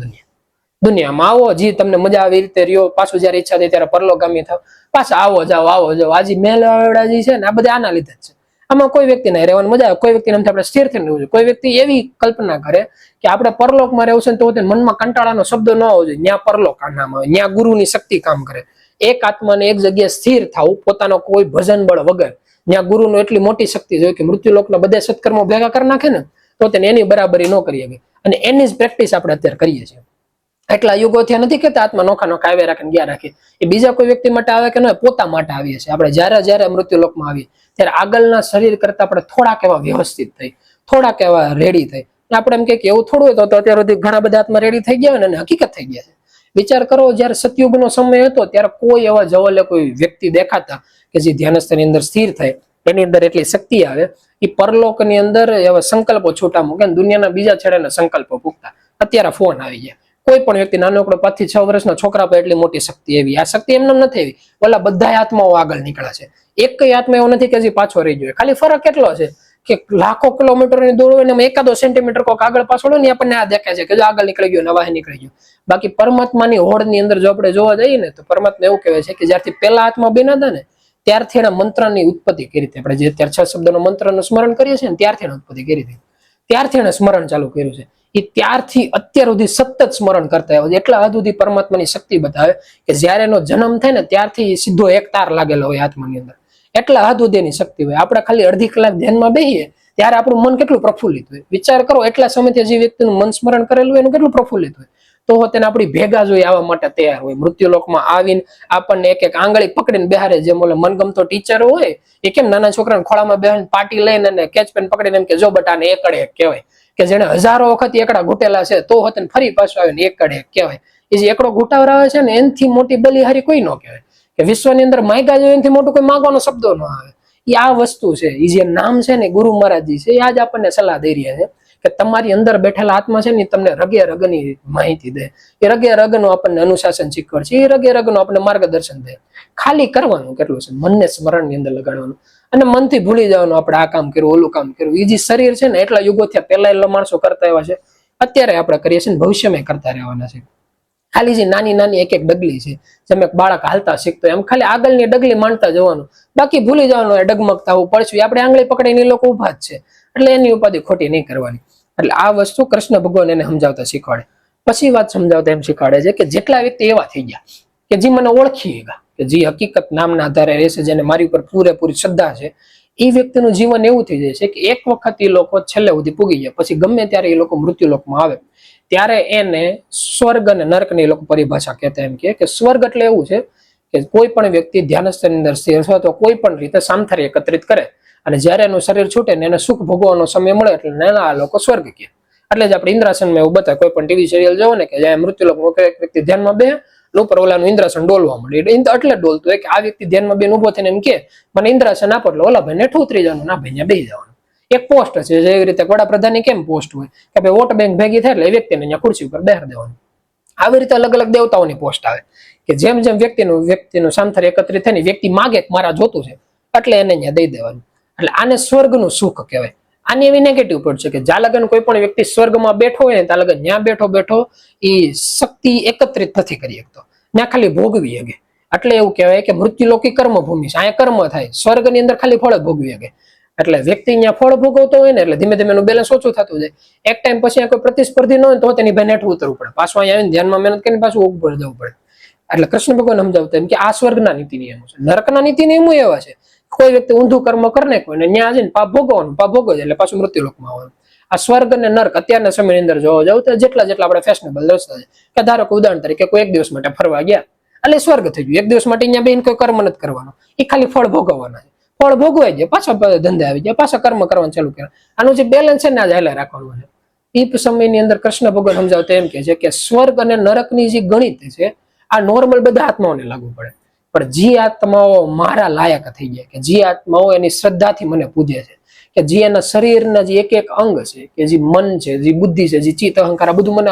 દુનિયામાં આવો, જે તમને મજા આવી રીતે રહ્યો, પાછું જયારે ઈચ્છા થાય ત્યારે પરલોગામી થાવ, પાછા આવો જાઓ. આજે મેલવાડા જે છે ને આ બધા આના લીધે જ છે. આમાં કોઈ વ્યક્તિ નહીં રહેવાની મજા આવે, કોઈ વ્યક્તિ આપણે સ્થિર થઈને રહેવું જોઈએ. કોઈ વ્યક્તિ એવી કલ્પના કરે કે આપણે પરલોકમાં રહેવું છે તો મનમાં કંટાળાનો શબ્દ ન આવવો જોઈએ, ત્યાં પરલોક નામ આવે, ત્યાં ગુરુની શક્તિ કામ કરે, એક આત્માને એક જગ્યાએ સ્થિર થવું, પોતાનો કોઈ ભજન બળ વગર, જ્યાં ગુરુનો એટલી મોટી શક્તિ જોઈએ કે મૃત્યુલોકના બધા સત્કર્મો ભેગા કરી નાખે ને તો તેને એની બરાબરી ન કરી શકે. અને એની જ પ્રેક્ટિસ આપણે અત્યારે કરીએ છીએ. એટલા યુગો થયા નથી કેતા આત્મા નોખા નોખા આવ્યા રાખીને ગયા રાખે. એ બીજા કોઈ વ્યક્તિ માટે આવે કે ન, પોતા માટે આવીએ છીએ. આપણે જયારે મૃત્યુલોકમાં આવીએ ત્યારે આગળના શરીર કરતા આપણે થોડાક એવા વ્યવસ્થિત થઈ, થોડાક એવા રેડી થઈ. આપણે એમ કે એવું થોડું હોય તો અત્યાર સુધી ઘણા બધા આત્મા રેડી થઈ ગયા હોય ને હકીકત થઈ ગયા છે. વિચાર કરો, જયારે સતયુગનો સમય હતો ત્યારે કોઈ એવા જવલે કોઈ વ્યક્તિ દેખાતા કે જે ધ્યાનસ્થની અંદર સ્થિર થાય, એની અંદર એટલી શક્તિ આવે, એ પરલોકની અંદર એવા સંકલ્પો છૂટા મૂકે, દુનિયાના બીજા છેડેના સંકલ્પો પૂગતા. અત્યારે ફોન આવી ગયા, કોઈ પણ વ્યક્તિ નાનકડો 5 થી 6 વર્ષના છોકરા પર એટલી મોટી શક્તિ એવી. આ શક્તિ એમને નથી એવી, ઓલા બધા આત્માઓ આગળ નીકળ્યા છે. એક કઈ આત્મા એવો નથી કે હજી પાછો રહી ગયો. ખાલી ફરક એટલો છે કે લાખો કિલોમીટરની દૂર હોય ને એકાદો સેન્ટીમીટર કોઈક આગળ પાછળ હોય ને આપણને આ દેખાય છે કે જો આગળ નીકળી ગયો, નવા નીકળી ગયો. બાકી પરમાત્માની હોડની અંદર જો આપણે જોવા જઈએ ને તો પરમાત્મા એવું કહેવાય છે કે જ્યારથી પેલા આત્મા બન્યા હતા ને ત્યારથી એના મંત્રની ઉત્પત્તિ કરી હતી. આપણે જે અત્યારે 6 શબ્દનો મંત્રનું સ્મરણ કરીએ છીએ ને ત્યારથી એને ઉત્પત્તિ કરી હતી, ત્યારથી એને સ્મરણ ચાલુ કર્યું છે. એ ત્યારથી અત્યાર સુધી સતત સ્મરણ કરતા આવ્યો છે. એટલા હદ સુધી પરમાત્માની શક્તિ બતાવે કે જયારે એનો જન્મ થાય ને ત્યારથી સીધો એક તાર લાગેલો હોય આત્માની અંદર. એટલા હદ સુધી એની શક્તિ હોય. આપણે ખાલી અડધી કલાક ધ્યાનમાં બેસીએ ત્યારે આપણું મન કેટલું પ્રફુલ્લિત હોય. વિચાર કરો, એટલા સમયથી જે વ્યક્તિનું મન સ્મરણ કરેલું હોય એનું કેટલું પ્રફુલ્લિત હોય. તો તેને આપણી ભેગા જોઈ આવવા માટે તૈયાર હોય. મૃત્યુલોકમાં આવીને આપણને એક એક આંગળી પકડીને બેહારે. જેમ ઓલે મનગમતો ટીચર હોય એ કેમ નાના છોકરાને ખોળામાં બેહાડીને પાટી લઈને અને કેચ પેન પકડીને એમ કે જો બટાને એકડે એક કહેવાય, કે જેને હજારો વખત એકડા ઘૂટેલા છે તો હોતે ફરી પાછો આવે ને એકડે એક કહેવાય. એ જે એકડો ઘૂટાવરાવે છે ને એનાથી મોટી બલિહારી કોઈ ન કહેવાય. કે વિશ્વની અંદર માયગા જોઈએ એનાથી મોટું કોઈ માગવાનો શબ્દ ન આવે. એ આ વસ્તુ છે. એ જે નામ છે ને ગુરુ મહારાજજી છે, એ આજ આપણને સલાહ દઈ રહ્યા છે કે તમારી અંદર બેઠેલા આત્મા છે ને તમને રગે રગની માહિતી દે. એ રગે રગનું આપણને અનુશાસન શીખવાડશે, એ રગે રગનું આપણને માર્ગદર્શન દે. ખાલી કરવાનું કેટલું છે, મનને સ્મરણની અંદર લગાડવાનું અને મનથી ભૂલી જવાનું આપણે આ કામ કર્યું, ઓલું કામ કર્યું. એ જે શરીર છે ને એટલા યુગો થયા પહેલા એટલા માણસો કરતા એવા છે, અત્યારે આપણે કરીએ છીએ ને ભવિષ્યમાં કરતા રહેવાના છે. ખાલી જે નાની નાની એક એક ડગલી છે, જેમ એક બાળક હાલતા શીખતો એમ ખાલી આગળની ડગલી માંડતા જવાનું, બાકી ભૂલી જવાનું. ડગમગતા હું પડશું, આપણે આંગળી પકડીને એ લોકો ઉભા જ છે, એટલે એની ઉપાધિ ખોટી નહીં કરવાની. એટલે આ વસ્તુ કૃષ્ણ ભગવાન એને સમજાવતા શીખવાડે. પછી વાત સમજાવતા એમ શીખવાડે છે કે જેટલા વ્યક્તિ એવા થઈ ગયા કે જે મને ઓળખી ગયા, કે જે હકીકત નામના આધારે રહેશે, જેને મારી ઉપર પૂરેપૂરી શ્રદ્ધા છે, એ વ્યક્તિનું જીવન એવું થઈ જાય છે કે એક વખત એ લોકો છેલ્લે સુધી પૂગી ગયા પછી ગમે ત્યારે એ લોકો મૃત્યુલોકમાં આવે ત્યારે એને સ્વર્ગ અને નર્કની એ લોકો પરિભાષા કહેતા. એમ કે સ્વર્ગ એટલે એવું છે કે કોઈ પણ વ્યક્તિ ધ્યાનસ્થની અંદર સ્થિર અથવા તો કોઈ પણ રીતે સામથારી એકત્રિત કરે અને જયારે એનું શરીર છૂટે ને એને સુખ ભોગવવાનો સમય મળે એટલે નાના લોકો સ્વર્ગ કહે. એટલે જ આપણે ઇન્દ્રાસનમાં એવું બતાવે, કોઈ પણ ટીવી સિરિયલ જોવો ને કે જ્યાં મૃત્યુલોકમાં એક વ્યક્તિ ધ્યાનમાં બે ઉપર ઓલાનું ઇન્દ્રાસન ડોલવા મળે, એટલે ડોલતું હોય કે આ વ્યક્તિ ધ્યાનમાં બેન ઉભો થઈને એમ કે મને ઇન્દ્રાસન આપો, એટલે ઓલા ભાઈ ને ઉતરી જવાનું, ના ભાઈ ત્યાં બેસી જવાનું. એક પોસ્ટ છે, જેવી રીતે વડાપ્રધાનની કેમ પોસ્ટ હોય કે ભાઈ વોટ બેંક ભેગી થાય એટલે એ વ્યક્તિને અહીંયા ખુરશી ઉપર બેહાર દેવાનું. આવી રીતે અલગ અલગ દેવતાઓની પોસ્ટ આવે કે જેમ જેમ વ્યક્તિનું સામથારી એકત્રિત થાય ને વ્યક્તિ માગે કે મારા જોતું છે એટલે એને અહીંયા દઈ દેવાનું. એટલે આને સ્વર્ગનું સુખ કહેવાય. આની એવી નેગેટિવ પણ છે કે જ્યાં લગન કોઈ પણ વ્યક્તિ સ્વર્ગમાં બેઠો હોય ને ત્યાં લગન ત્યાં બેઠો એ શક્તિ એકત્રિત નથી કરી શકતો, ત્યાં ખાલી ભોગવી શકે. એટલે એવું કહેવાય કે મૃત્યુલોકી કર્મભૂમિ છે, અહીંયા કર્મ થાય. સ્વર્ગની અંદર ખાલી ફળ જ ભોગવી શકે. એટલે વ્યક્તિ અહીંયા ફળ ભોગવતો હોય ને એટલે ધીમે ધીમે એનું બેલેન્સ ઓછું થતું જાય. એક ટાઈમ પછી કોઈ પ્રતિસ્પર્ધી ન હોય તો તેની ભાઈ નેઠું ઉતરવું પડે, પાછું અહીંયા આવીને ધ્યાનમાં મહેનત કરીને પાછું ઉપર જવું પડે. એટલે કૃષ્ણ ભગવાન સમજાવતા એમ કે આ સ્વર્ગના નીતિ નિયમો છે. નરકના નીતિ નિયમો એવા છે કોઈ વ્યક્તિ ઊંધું કર્મ કરી નાખ્યું ને ત્યાં જઈને પાપ ભોગવવાનું, પાપ ભોગવે એટલે પાછું મૃત્યુલોકમાં આવવાનું. આ સ્વર્ગ અને નર્ક અત્યારના સમયની અંદર જોવા જાવ તો જેટલા આપણે ફેશનેબલ રસ્તા છે કે ધારો કે ઉદાહરણ તરીકે કોઈ એક દિવસ માટે ફરવા ગયા એટલે સ્વર્ગ થઈ ગયું. એક દિવસ માટે અહીંયા બેન કોઈ કર્મ નથી કરવાનો, એ ખાલી ફળ ભોગવવાના છે. ફળ ભોગવાઈ જાય પાછા ધંધે આવી જાય, પાછા કર્મ કરવાનું ચાલુ કરે. આનું જે બેલેન્સ છે ને આ હાલે રાખવાનું છે. એ સમયની અંદર કૃષ્ણ ભગવાન સમજાવતા એમ કે છે કે સ્વર્ગ અને નરકની જે ગણિત છે આ નોર્મલ બધા આત્માઓને લાગુ પડે, પણ જે આત્માઓ મારા લાયક થઈ ગયા, કે જે આત્માઓ એની શ્રદ્ધાથી મને પૂજે છે, કે જે એના શરીરના જે એક એક અંગ છે, કે જે મન છે, જે બુદ્ધિ છે, જે ચિત્ત અહંકાર, આ બધું મને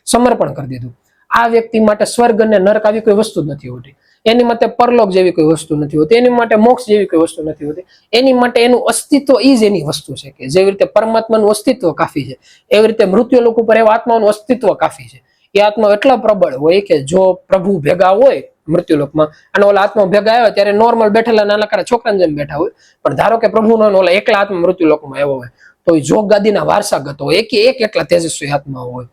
સમર્પણ કરી દીધું. આ વ્યક્તિ માટે સ્વર્ગ અને નરક આવી કોઈ વસ્તુ જ નથી હોતી. એની માટે પરલોક જેવી કોઈ વસ્તુ નથી હોતી, એની માટે મોક્ષ જેવી કોઈ વસ્તુ નથી હોતી. એની માટે એનું અસ્તિત્વ એ જ એની વસ્તુ છે. કે જેવી રીતે પરમાત્માનું અસ્તિત્વ કાફી છે એવી રીતે મૃત્યુલોક ઉપર એવા આત્માનું અસ્તિત્વ કાફી છે. એ આત્મા એટલા પ્રબળ હોય કે જો પ્રભુ ભેગા હોય મૃત્યુલોકમાં અને ઓલા આત્મા ભેગા આવ્યા ત્યારે નોર્મલ બેઠેલા નાના છોકરાને જેમ બેઠા હોય, પણ ધારો કે પ્રભુનો ઓલા એકલા આત્મા મૃત્યુલોકમાં આવ્યો હોય તો એ જોગ ગાદીના વારસાગત હોય, એક એકલા તેજસ્વી આત્માઓ હોય.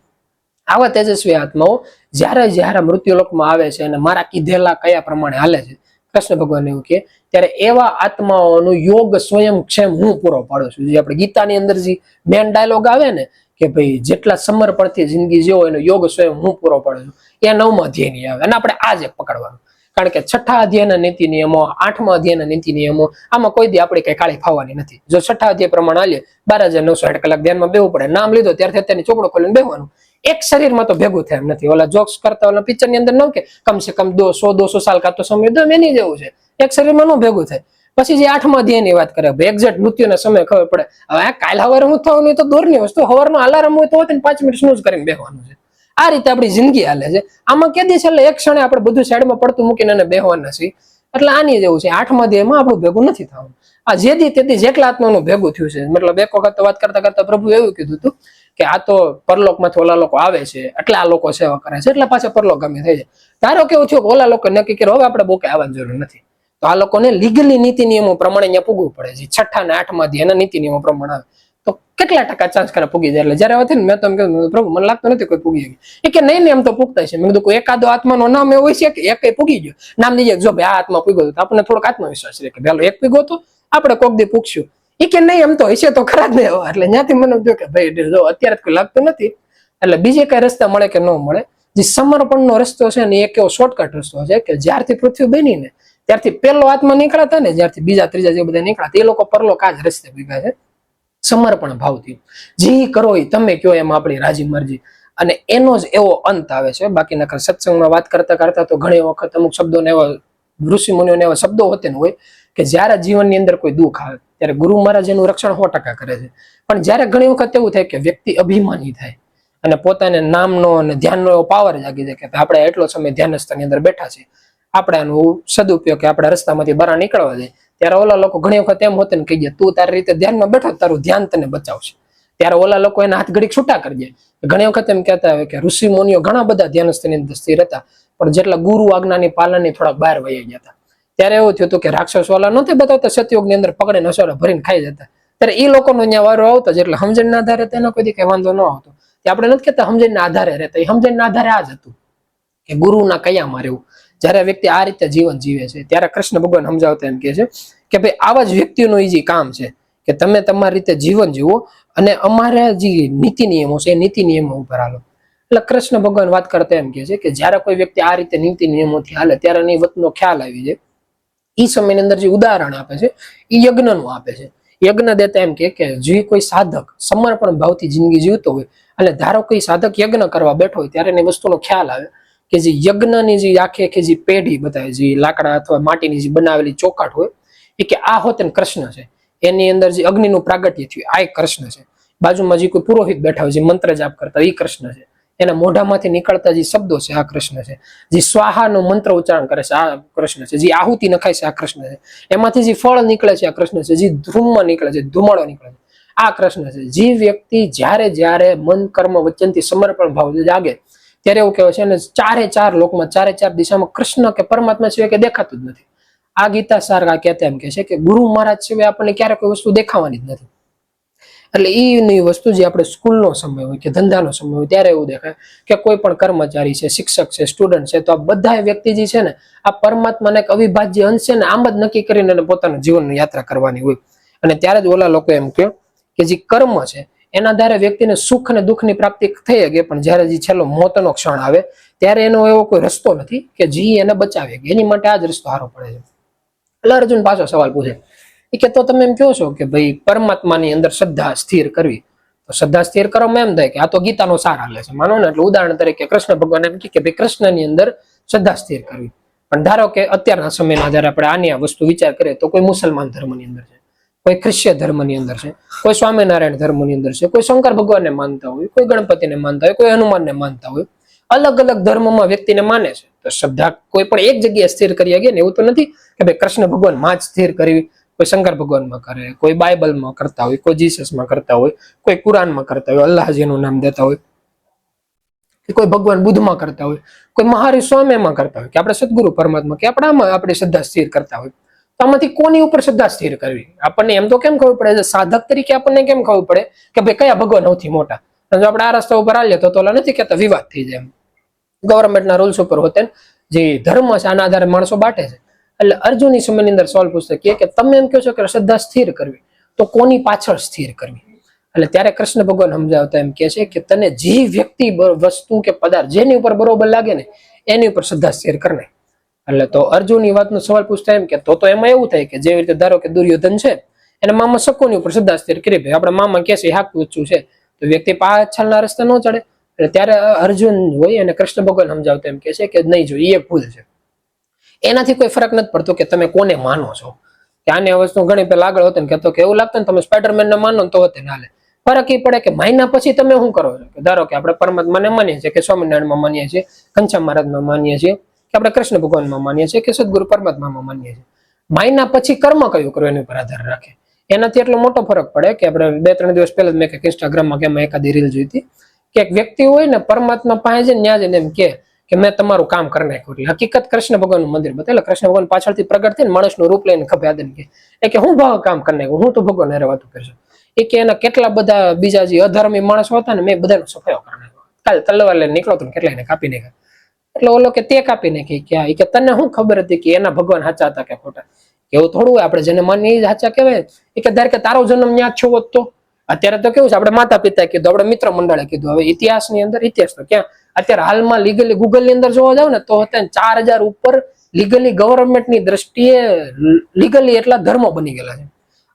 આવા તેજસ્વી આત્માઓ જ્યારે જ્યારે મૃત્યુલોકમાં આવે છે અને મારા કીધેલા કયા પ્રમાણે હાલે છે, કૃષ્ણ ભગવાન એવું કે ત્યારે એવા આત્માઓનું યોગ સ્વયંક્ષેમ હું પૂરો પાડું છું. જે આપણે ગીતાની અંદર જે મેન ડાયલોગ આવે ને કે ભાઈ જેટલા સમર્પણથી જિંદગી જીવો એનો યોગ સ્વયં હું પૂરો પાડું છું, એ 9મા અધ્યાયની આવે. અને આપણે આ જ પકડવાનું, કારણ કે 6ઠા અધ્યાયના નીતિ નિયમો, 8મા અધ્યાયના નીતિ નિયમો, આમાં કોઈ દી આપણે કઈ કાળી ફાવવાની નથી. જો 6ઠા અધ્યાય પ્રમાણે હાલીએ 12,960 કલાક ધ્યાનમાં બેવું પડે. નામ લીધો ત્યારથી અત્યારની ચોપડો ખોલીને બેહવાનું. એક શરીરમાં તો ભેગું થાય એમ નથી. ઓલા જોક્સ કરતા ઓલા પિક્ચર ની અંદર ન કે કમસે કમ 100-200 સાલ કા તો સમય દો, એની જેવું છે. એક શરીરમાં ન ભેગું થાય. પછી જે 8મા અધ્યાયની વાત કરે, એક્ઝેક્ટ મૃત્યુના સમય ખબર પડે. હવે કાલ સવારે હું થવાનું તો દૂરની વસ્તુ, સવારનો અલાર્મ હોય તો 5 મિનિટ સ્નૂઝ કરીને બેહવાનું છે. આ રીતે આપણી જિંદગી હાલે છે. આમાં કેદી છે એટલે એક ક્ષણે આપણે બધું સાઈડમાં પડતું મૂકીને અને બેહવાના છીએ. એટલે આની જેવું છે. 8મા અધ્યાયમાં આપણું ભેગું નથી થવાનું. આ જેથી તેથી જેટલા આત્માનું ભેગું થયું છે, મતલબ એક વખત વાત કરતા કરતા પ્રભુ એવું કીધું હતું કે આ તો પરલોકમાંથી ઓલા લોકો આવે છે એટલે આ લોકો સેવા કરે છે એટલે પાછા પરલોકગામી થઈ જાય. ધારો કેવું થયું કે ઓલા લોકો નક્કી કર્યું હવે આપણે બહુ કઈ આવવાની જરૂર નથી, તો આ લોકોને લીગલી નીતિ નિયમો પ્રમાણે અહીંયા પૂગવું પડે છે. 6ઠા અને 8મા અધ્યાયના નીતિ નિયમો પ્રમાણે આવે તો કેટલા ટકા ચાન્સ કરે પૂગી જાય? એટલે જયારે આવે ને મેં તો એમ કીધું પ્રભુ મને લાગતું નથી કોઈ પૂગી ગયું. એ કે નહીં એમ તો પૂગતા છે. મેં કીધું કોઈ એકાદો આત્માનો નામ એવો હોય છે કે એક પૂગી ગયો, નામ દીજે જો ભાઈ આ આત્મા પૂગ્યો તો આપણને થોડોક આત્મવિશ્વાસ રહે કે પેલો એક પૂગ્યો તો આપણે કોક દી પૂગશું. એ કે નહીં એમ તો હશે તો ખરા જ નહીં. એટલે ત્યાંથી મને જો કે ભાઈ જો અત્યારે કોઈ લાગતું નથી, એટલે બીજે કઈ રસ્તા મળે કે ન મળે. જે સમર્પણનો રસ્તો છે ને એક એવો શોર્ટકટ રસ્તો છે કે જ્યારથી પૃથ્વી બની ને ત્યારથી પેલો આત્મા નીકળ્યા ને, જ્યારથી બીજા ત્રીજા જે બધા નીકળ્યા એ લોકો પરલોક આ જ રસ્તે ભેગા છે, સમર્પણ ભાવથી. જે કરો એ તમે કયો એમાં આપણી રાજી મરજી, અને એનો જ એવો અંત આવે છે. બાકીના સત્સંગમાં વાત કરતા કરતા તો ઘણી વખત અમુક શબ્દોને એવા ઋષિ મુનિઓને એવા શબ્દો હોતે હોય કે જયારે જીવનની અંદર કોઈ દુઃખ આવે ત્યારે ગુરુ મહારાજ એનું રક્ષણ 100% કરે છે. પણ જયારે ઘણી વખત એવું થાય કે વ્યક્તિ અભિમાની થાય અને પોતાને નામનો અને ધ્યાનનો એવો પાવર જાગી જાય કે આપણે એટલો સમય ધ્યાનસ્થાનની અંદર બેઠા છે, આપણે આનું સદુપયોગ કે આપણા રસ્તામાંથી બહાર નીકળવા જાય, ત્યારે ઓલા લોકો ઘણી વખત એમ હોતે ને કહી જાય તું તારી રીતે ધ્યાનમાં બેઠો તારું ધ્યાન તને બચાવશે. ત્યારે ઓલા લોકો એના હાથ ઘડીક છૂટા કરી જાય. ઘણી વખત એમ કહેતા હોય કે ઋષિ મુનિઓ ઘણા બધા ધ્યાનસ્થાનની અંદર સ્થિર હતા, પણ જેટલા ગુરુ આજ્ઞાની પાલનની થોડાક બહાર વહી ગયા હતા. ત્યારે એવું થયું હતું કે રાક્ષસ વાળા નહોતી બતાવતા સતયુગની અંદર પકડીને અસરો ભરીને ખાઈ જતા, ત્યારે એ લોકોનો અહીંયા વારો આવતો જ. એટલે સમજણના આધારે તેનો કોઈ કઈ વાંધો ન આવતો. આપણે નથી કહેતા સમજણના આધારે રહેતા, એ સમજણના આધારે આ જ હતું કે ગુરુના કયામાં રહેવું. જયારે વ્યક્તિ આ રીતે જીવન જીવે છે ત્યારે કૃષ્ણ ભગવાન સમજાવતા એમ કહે છે કે ભાઈ આવા જ વ્યક્તિઓનું એ જે કામ છે કે તમે તમારી રીતે જીવન જીવો અને અમારા જે નીતિ નિયમો છે એ નીતિ નિયમો ઉપર હાલો. એટલે કૃષ્ણ ભગવાન વાત કરતા એમ કહે છે કે જયારે કોઈ વ્યક્તિ આ રીતે નીતિ નિયમોથી હાલે ત્યારે એની વતનો ખ્યાલ આવી જાય. એ સમયની અંદર જે ઉદાહરણ આપે છે એ યજ્ઞનું આપે છે. યજ્ઞ દેતા એમ કે જે કોઈ સાધક સમર્પણ ભાવથી જિંદગી જીવતો હોય અને ધારો કોઈ સાધક યજ્ઞ કરવા બેઠો હોય ત્યારે એની વસ્તુનો ખ્યાલ આવે કે જે યજ્ઞની જે આખી આખી જે પેઢી બતાવે, જે લાકડા અથવા માટીની જે બનાવેલી ચોકાટ હોય એ કે આ હોતે કૃષ્ણ છે. એની અંદર જે અગ્નિનું પ્રાગટ્ય થયું આ કૃષ્ણ છે. બાજુમાં જે કોઈ પુરોહિત બેઠા હોય જે મંત્ર જાપ કરતા એ કૃષ્ણ છે. એના મોઢામાંથી નીકળતા જે શબ્દો છે આ કૃષ્ણ છે. જે સ્વાહાનો મંત્ર ઉચ્ચારણ કરે છે આ કૃષ્ણ છે. જે આહુતિ નખાય છે આ કૃષ્ણ છે. એમાંથી જે ફળ નીકળે છે આ કૃષ્ણ છે. જે ધૂમમાં નીકળે છે, ધુમાડો નીકળે છે આ કૃષ્ણ છે. જે વ્યક્તિ જ્યારે મન કર્મ વચનથી સમર્પણ ભાવ જાગે ત્યારે એવું કહેવાય છે અને 4 લોકમાં 4 દિશામાં કૃષ્ણ કે પરમાત્મા સિવાય કે દેખાતું જ નથી. આ ગીતા સાર કહેતા એમ કે છે કે ગુરુ મહારાજ સિવાય આપણને ક્યારે કોઈ વસ્તુ દેખાવાની જ નથી. એટલે એની વસ્તુ જે આપણે સ્કૂલનો સમય હોય કે ધંધાનો સમય હોય ત્યારે એવું દેખાય કે કોઈ પણ કર્મચારી છે, શિક્ષક છે, સ્ટુડન્ટ છે, તો આ બધા વ્યક્તિ જે છે ને આ પરમાત્માના એક અવિભાજ્ય અંશ છે ને આમ જ નક્કી કરીને પોતાના જીવનની યાત્રા કરવાની હોય. અને ત્યારે જ ઓલા લોકો એમ કે જે કર્મ છે એના આધારે વ્યક્તિને સુખ અને દુઃખની પ્રાપ્તિ થઈ શકે, પણ જયારે જે છેલ્લો મોતનો ક્ષણ આવે ત્યારે એનો એવો કોઈ રસ્તો નથી કે જે એને બચાવે. એની માટે આ જ રસ્તો સારો પડે છે. એટલે અર્જુન પાછો સવાલ પૂછે કે તો તમે એમ કહો છો કે ભાઈ પરમાત્માની અંદર શ્રદ્ધા સ્થિર કરવી, તો શ્રદ્ધા સ્થિર કરવામાં એમ થાય કે આ તો ગીતાનો સાર હાલે છે માનો ને. એટલે ઉદાહરણ તરીકે કૃષ્ણ ભગવાન એમ કે ભાઈ કૃષ્ણની અંદર શ્રદ્ધા સ્થિર કરવી. પણ ધારો કે અત્યારના સમયમાં જયારે આપણે આની આ વસ્તુ વિચાર કરીએ તો કોઈ મુસલમાન ધર્મની અંદર છે, કોઈ ખ્રિસ્તીય ધર્મની અંદર છે, કોઈ સ્વામિનારાયણ ધર્મની અંદર છે, કોઈ શંકર ભગવાનને માનતા હોય, કોઈ ગણપતિને માનતા હોય, કોઈ હનુમાનને માનતા હોય, અલગ અલગ ધર્મમાં વ્યક્તિને માને છે. તો શ્રદ્ધા કોઈ પણ એક જગ્યાએ સ્થિર કરી ગયા ને એવું તો નથી કે ભાઈ કૃષ્ણ ભગવાન માં જ સ્થિર કરવી. કોઈ શંકર ભગવાનમાં કરે, કોઈ બાઇબલમાં કરતા હોય, કોઈ જીસસમાં કરતા હોય, કોઈ કુરાનમાં કરતા હોય, અલ્લાહજીનું નામ દેતા હોય, કોઈ ભગવાન બુદ્ધમાં કરતા હોય, કોઈ મહાવીર સ્વામીમાં કરતા હોય, કે આપણે સદગુરુ પરમાત્મા કે આપણામાં આપણી શ્રદ્ધા સ્થિર કરતા હોય. તો આમાંથી કોની ઉપર શ્રદ્ધા સ્થિર કરવી? આપણને એમ તો કેમ ખબર પડે? સાધક તરીકે આપણને કેમ ખબર પડે કે ભાઈ કયા ભગવાન સૌથી મોટા? જો આપણે આ રસ્તા ઉપર આવીએ તો ઓલા નથી કેતા વિવાદ થઈ જાય. ગવર્મેન્ટના રૂલ્સ ઉપર હોતે જે ધર્મ છે આના આધારે માણસો બાટે છે. એટલે અર્જુનની સમયની અંદર સવાલ પૂછતો કે તમે એમ કહો છો કે શ્રદ્ધા સ્થિર કરવી, તો કોની પાછળ સ્થિર કરવી? એટલે ત્યારે કૃષ્ણ ભગવાન સમજાવતા એમ કે છે કે તને જે વ્યક્તિ વસ્તુ કે પદાર્થ જેની ઉપર બરોબર લાગે ને એની ઉપર શ્રદ્ધા સ્થિર કરને. એટલે તો અર્જુનની વાતનો સવાલ પૂછતા એમ કે તો એમાં એવું થાય કે જેવી રીતે ધારો કે દુર્યોધન છે એને મામા શકોની ઉપર શ્રદ્ધા સ્થિર કરી ભાઈ આપણા મામા કે છે હાક પૂછવું છે તો વ્યક્તિ પાછળના રસ્તે ન ચડે. એટલે ત્યારે અર્જુન હોય અને કૃષ્ણ ભગવાન સમજાવતા એમ કે છે કે નહીં, જો એ ભૂલ છે. એનાથી કોઈ ફરક નથી પડતો કે તમે કોને માનો છો. કે આની વસ્તુ ઘણી પેલા આગળ હોતે ને કહેતો કે એવું લાગતું ને તમે સ્પાઈડરમેન ને માનો તો હોતે ના લે. ફરક એ પડે કે મહિના પછી તમે શું કરો છો. કે ધારો કે આપણે પરમાત્માને માનીએ છીએ કે સ્વામિનારાયણમાં માનીએ છીએ, ઘનશ્યામ મહારાજમાં માનીએ છીએ કે આપણે કૃષ્ણ ભગવાનમાં માનીએ છીએ કે સદગુરુ પરમાત્મામાં માનીએ છીએ. મહિના પછી કર્મ કયું કરવું એની ઉપર આધાર રાખે. એનાથી એટલો મોટો ફરક પડે કે આપણે 2-3 દિવસ પહેલા મેં ઇન્સ્ટાગ્રામમાં કે એમાં એકાદી રીલ જોઈ હતી કે એક વ્યક્તિ હોય ને પરમાત્મા પાસે જઈને ત્યાં જઈને એમ કે મેં તમારું કામ કરી નાખ્યું. એટલે હકીકત કૃષ્ણ ભગવાનનું મંદિર બતાવે. કૃષ્ણ ભગવાન પાછળથી પ્રગટ થઈને માણસનું રૂપ લઈને ખભે આદન કે હું ભાવ કામ કરી નાખ્યું, હું તો ભગવાન હારે વાતું કરશું. એ કે એના કેટલા બધા બીજા જે અધર્મી માણસો હતા ને મેં બધાનો સફાયો કરી નાખ્યો. કાલ તલવાર લઈને નીકળો તો કેટલાને કાપી નાખ્યા. એટલે ઓલો કે તે કાપી નાખી કે તને શું ખબર હતી કે એના ભગવાન સાચા હતા કે ખોટા? એવું થોડું હોય, આપણે જેને માનીએ એ સાચા કહેવાય. એ કે ધાર કે તારો જન્મ ન્યા છો હોત તો અત્યારે તો કેવું છે, આપણે માતા પિતાએ કીધું, આપણે મિત્ર મંડળે કીધું. હવે ઇતિહાસની અંદર ઇતિહાસ તો ક્યાં અત્યારે હાલમાં લીગલી ગૂગલ ની અંદર જોવા જાવ ને તો 4000 ઉપર લીગલી ગવર્મેન્ટની દ્રષ્ટિએ લીગલી એટલા ધર્મો બની ગયેલા છે.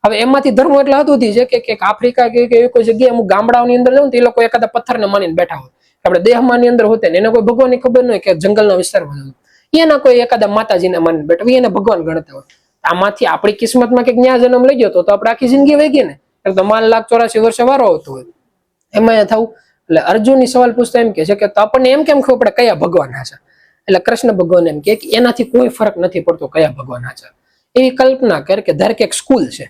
હવે એમાંથી ધર્મો એટલા હદુથી છે કે આફ્રિકા કે કોઈ જગ્યાએ અમુક ગામડાઓની અંદર જાવ ને એ લોકો એકાદા પથ્થરને માનીને બેઠા હોય. આપણે દેહમાની અંદર હોતે ને એને કોઈ ભગવાનની ખબર ન હોય કે જંગલના વિસ્તારમાં જવું, એના કોઈ એકાદા માતાજીને માનીને બેઠા એને ભગવાન ગણતા હોય. આમાંથી આપણી કિસ્મતમાં કંઈક ન્યા જન્મ લઈ ગયો તો આપણે આખી જિંદગી વહી ગઈ ને. તો 1,84,00,000 વર્ષે વારો આવતો હોય એમાં થવું. એટલે અર્જુનની સવાલ પૂછતા એમ કે છે કે તો આપણને એમ કેમ ખબર પડે કયા ભગવાન હાચા? એટલે કૃષ્ણ ભગવાન એમ કે એનાથી કોઈ ફરક નથી પડતો કયા ભગવાન હાચા. એવી કલ્પના કર કે ધાર કે એક સ્કૂલ છે,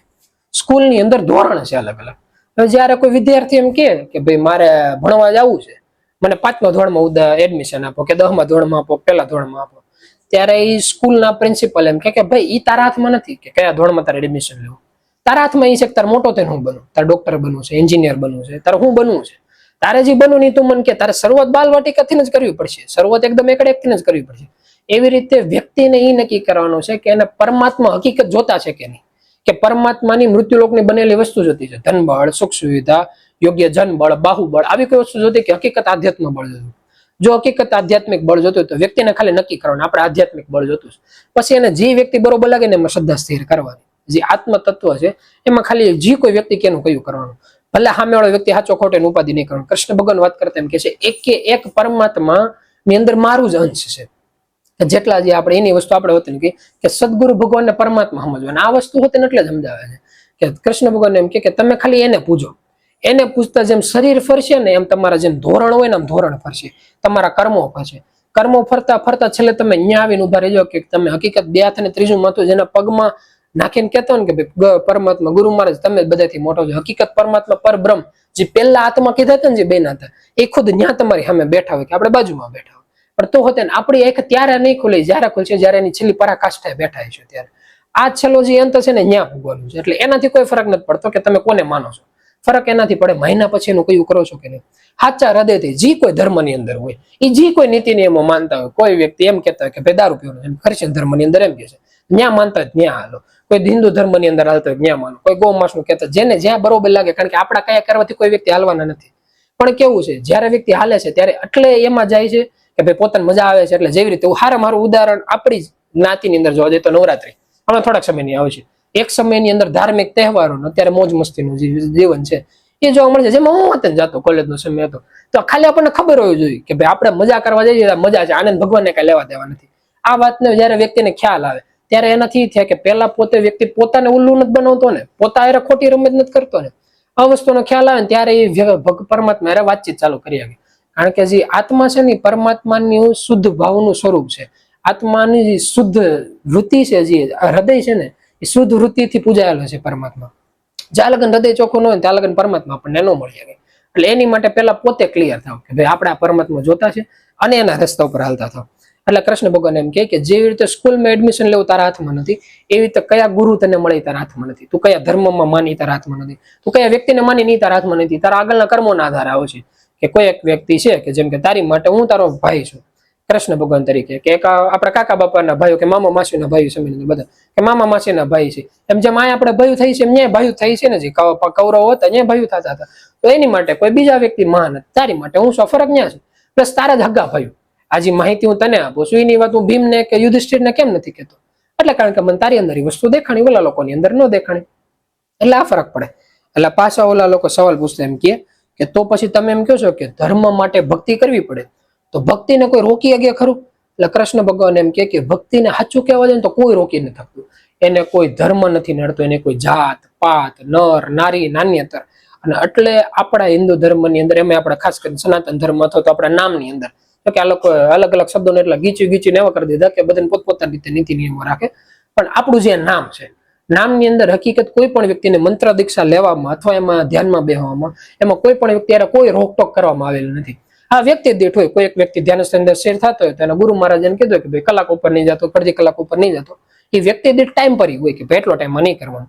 સ્કૂલની અંદર ધોરણ છે અલગ અલગ. હવે જયારે કોઈ વિદ્યાર્થી એમ કે ભાઈ મારે ભણવા જવું છે, મને 5મા ધોરણમાં એડમિશન આપો કે 10મા ધોરણમાં આપો, પહેલા ધોરણમાં આપો, ત્યારે એ સ્કૂલના પ્રિન્સિપલ એમ કે ભાઈ ઈ તારા હાથમાં નથી કે કયા ધોરણમાં તારે એડમિશન લેવું. તારા હાથમાં એ છે કે તારે મોટો થઈને હું બનવું, તારે ડોક્ટર બનવું છે, એન્જિનિયર બનવું છે, તારે શું બનવું છે. તારે જે બનવું નહીં તું મને કે તારે શરૂઆત બાલવાટિકાથી જ કરવી પડશે, શરૂઆત એકદમ એકડેકથી જ કરવી પડશે. એવી રીતે વ્યક્તિને એ નક્કી કરવાનું છે કે એને પરમાત્મા હકીકત જોતા છે કે નહીં, કે પરમાત્માની મૃત્યુલોકની બનેલી વસ્તુ જોતી છે, ધનબળ, સુખ સુવિધા, યોગ્ય જનબળ, બાહુબળ, આવી કોઈ વસ્તુ જોતી કે હકીકત આધ્યાત્મ બળ જોતું. જો હકીકત આધ્યાત્મિક બળ જોતું તો વ્યક્તિને ખાલી નક્કી કરવાનું આપણે આધ્યાત્મિક બળ જોતું છે. પછી એને જે વ્યક્તિ બરોબર લાગે ને એમાં શ્રદ્ધા સ્થિર કરવાની. જે આત્મ તત્વ છે એમાં ખાલી જે કોઈ વ્યક્તિ કેનું કયું કરવાનું. ભલે સામેવાળો વ્યક્તિ સાચો ખોટો ઉપાધિ નહીં કરવાનું. કૃષ્ણ ભગવાન વાત કરતા એમ કે છે એક પરમાત્મા ની અંદર મારું જ અંશ છે. જેટલા જે આપણે એની વસ્તુ આપણે હોતી કે સદગુરુ ભગવાનને પરમાત્મા સમજવાના આ વસ્તુ હોતી એટલે જ સમજાવે છે કે કૃષ્ણ ભગવાન એમ કે તમે ખાલી એને પૂજો. એને પૂછતા જેમ શરીર ફરશે ને એમ તમારા જેમ ધોરણ હોય ને એમ ધોરણ ફરશે, તમારા કર્મો ફરશે. કર્મો ફરતા ફરતા છેલ્લે તમે અહીંયા આવીને ઉભા રહેજો કે તમે હકીકત બે હાથ અને ત્રીજું માથું જેના પગમાં નાખીને કહેતો ને કે ભાઈ પરમાત્મા ગુરુ મહારાજ તમે બધાથી મોટો છો. હકીકત પરમાત્મા પરબ્રહ્મ જે પહેલા આત્મા કીધા હતા ને જે બેન હતા એ ખુદ ત્યાં તમારી સામે બેઠા હોય કે આપણે બાજુમાં બેઠા હોય. પણ તો હોતે ને આપણી આંખ ત્યારે નહીં ખુલે જ્યારે ખુલશે જ્યારે એની છેલ્લી પરાકાષ્ઠાએ બેઠા છે ત્યારે. આ છેલ્લો જે અંત છે ને ત્યાં ભૂગવાનું છે. એટલે એનાથી કોઈ ફરક નથી પડતો કે તમે કોને માનો છો. ફરક એનાથી પડે મહિના પછી એનું કયું કરો છો કે નહીં. સાચા હૃદયથી જે કોઈ ધર્મની અંદર હોય એ જે કોઈ નીતિ નિયમો માનતા હોય, કોઈ વ્યક્તિ એમ કહેતા હોય કે ભાઈ દારૂ પીવાનું, એમ ક્રિશ્ચન ધર્મની અંદર એમ કે છે ન્યા માનતા હોય ત્યાં હાલો, કોઈ હિન્દુ ધર્મની અંદર હાલતો હોય ત્યાં માનો, કોઈ ગૌમાંસ નું કહેતા, જેને જ્યાં બરોબર લાગે. કારણ કે આપણા કયા કરવાથી કોઈ વ્યક્તિ હાલવાના નથી. પણ કેવું છે જયારે વ્યક્તિ હાલે છે ત્યારે એટલે એમાં જાય છે કે ભાઈ પોતાને મજા આવે છે. એટલે જેવી રીતે હારે મારું ઉદાહરણ આપણી જ્ઞાતિની અંદર જોવા જઈએ તો નવરાત્રી હમણાં થોડાક સમયની આવશે. એક સમયની અંદર ધાર્મિક તહેવારો અત્યારે મોજ મસ્તીનું જીવન છે એ જોવા મળે છે. જેમાં હું હતો જાતો કોલેજનો સમય હતો તો ખાલી આપણને ખબર હોવી જોઈએ કે ભાઈ આપણે મજા કરવા જઈએ, મજા છે, આનંદ ભગવાનને કઈ લેવા દેવા નથી. આ વાતને જયારે વ્યક્તિને ખ્યાલ આવે ત્યારે એનાથી થયા કે પેલા પોતે વ્યક્તિ પોતાને ઉલ્લુ નથી બનાવતો ને, પોતા ખોટી રમત નથી કરતો ને, આ વસ્તુનો ખ્યાલ આવે ને ત્યારે એ પરમાત્મા અરે વાતચીત ચાલુ કરી આવે. કારણ કે જે આત્મા છે ને પરમાત્માની શુદ્ધ ભાવનું સ્વરૂપ છે. આત્માની જે શુદ્ધ વૃત્તિ છે, જે હૃદય છે ને એ શુદ્ધ વૃત્તિથી પૂજાયેલો છે પરમાત્મા. જ્યાં લગન હૃદય ચોખ્ખું ન હોય ત્યાં લગન પરમાત્મા આપણને ન મળી શકે. એટલે એની માટે પેલા પોતે ક્લિયર થાવ કે ભાઈ આપણે આ પરમાત્મા જોતા છે અને એના રસ્તા ઉપર હાલતા થાવ. એટલે કૃષ્ણ ભગવાન એમ કે જેવી રીતે સ્કૂલમાં એડમિશન લેવું તારા હાથમાં નથી, એવી રીતે કયા ગુરુ તને મળે તારા હાથમાં નથી, તું કયા ધર્મમાં માની તારા હાથમાં નથી, તું કયા વ્યક્તિને માની નહીં તારા હાથમાં નથી. તારા આગળના કર્મોના આધારે આવશે કે કોઈ એક વ્યક્તિ છે કે જેમ કે તારી માટે હું તારો ભાઈ છું, કૃષ્ણ ભગવાન તરીકે, કે આપણા કાકા બાપાના ભાઈઓ કે મામા માસીના ભાઈઓ સમજીને બધા કે મામા માસીના ભાઈ છે, એમ જેમ અહીંયા આપણે ભાઈઓ થઈ છે એમ ન્યાય ભાઈઓ થઈ છે ને, જે કૌરવો હતા ન્યાય ભાઈઓ થતા હતા. તો એની માટે કોઈ બીજા વ્યક્તિ મહાન નથી, તારી માટે હું ફરક ન્યા છું. પ્લસ તારા જ હગા ભાઈઓ, આજે માહિતી હું તને આપું છું એની વાત હું ભીમને કે યુધિષ્ઠિરને કેમ નથી કહેતો? એટલે કારણ કે મને તારી અંદર એ વસ્તુ દેખાણી, ઓલા લોકોની અંદર ન દેખાણી, એટલે આ ફરક પડે. એટલે પાછા ઓલા લોકો સવાલ પૂછતા એમ કે તો પછી તમે એમ કહો છો કે ધર્મ માટે ભક્તિ કરવી પડે, તો ભક્તિને કોઈ રોકી શકે ખરું? એટલે કૃષ્ણ ભગવાન એમ કે ભક્તિને સાચું કહેવા જાય તો કોઈ રોકી નથી શકતું. એને કોઈ ધર્મ નથી નડતો, એને કોઈ જાત પાત નર નારી નાન્યતર. અને એટલે આપણા હિન્દુ ધર્મની અંદર, એમાં આપણે ખાસ કરીને સનાતન ધર્મ અથવા તો આપણા નામની અંદર, તો કે આ લોકો અલગ અલગ શબ્દોને એટલા ગીચીને એવા કરી દીધા કે બધાને પોતપોતાની રીતે નીતિ નિયમો રાખે. પણ આપણું જે નામ છે, નામની અંદર હકીકત કોઈ પણ વ્યક્તિને મંત્ર દીક્ષા લેવામાં અથવા એમાં ધ્યાનમાં બેસવામાં, એમાં કોઈ પણ વ્યક્તિ કોઈ રોકટોક કરવામાં આવેલી નથી. આ વ્યક્તિ દીઠ હોય, કોઈ એક વ્યક્તિ ધ્યાન અંદર શેર થતો હોય તો એના ગુરુ મહારાજને કીધું કે ભાઈ કલાક ઉપર નહીં જતો, અડધી કલાક ઉપર નહીં જતો. એ વ્યક્તિ દીઠ ટાઈમ પર હોય કે ભાઈ એટલો ટાઈમમાં નહીં કરવાનો,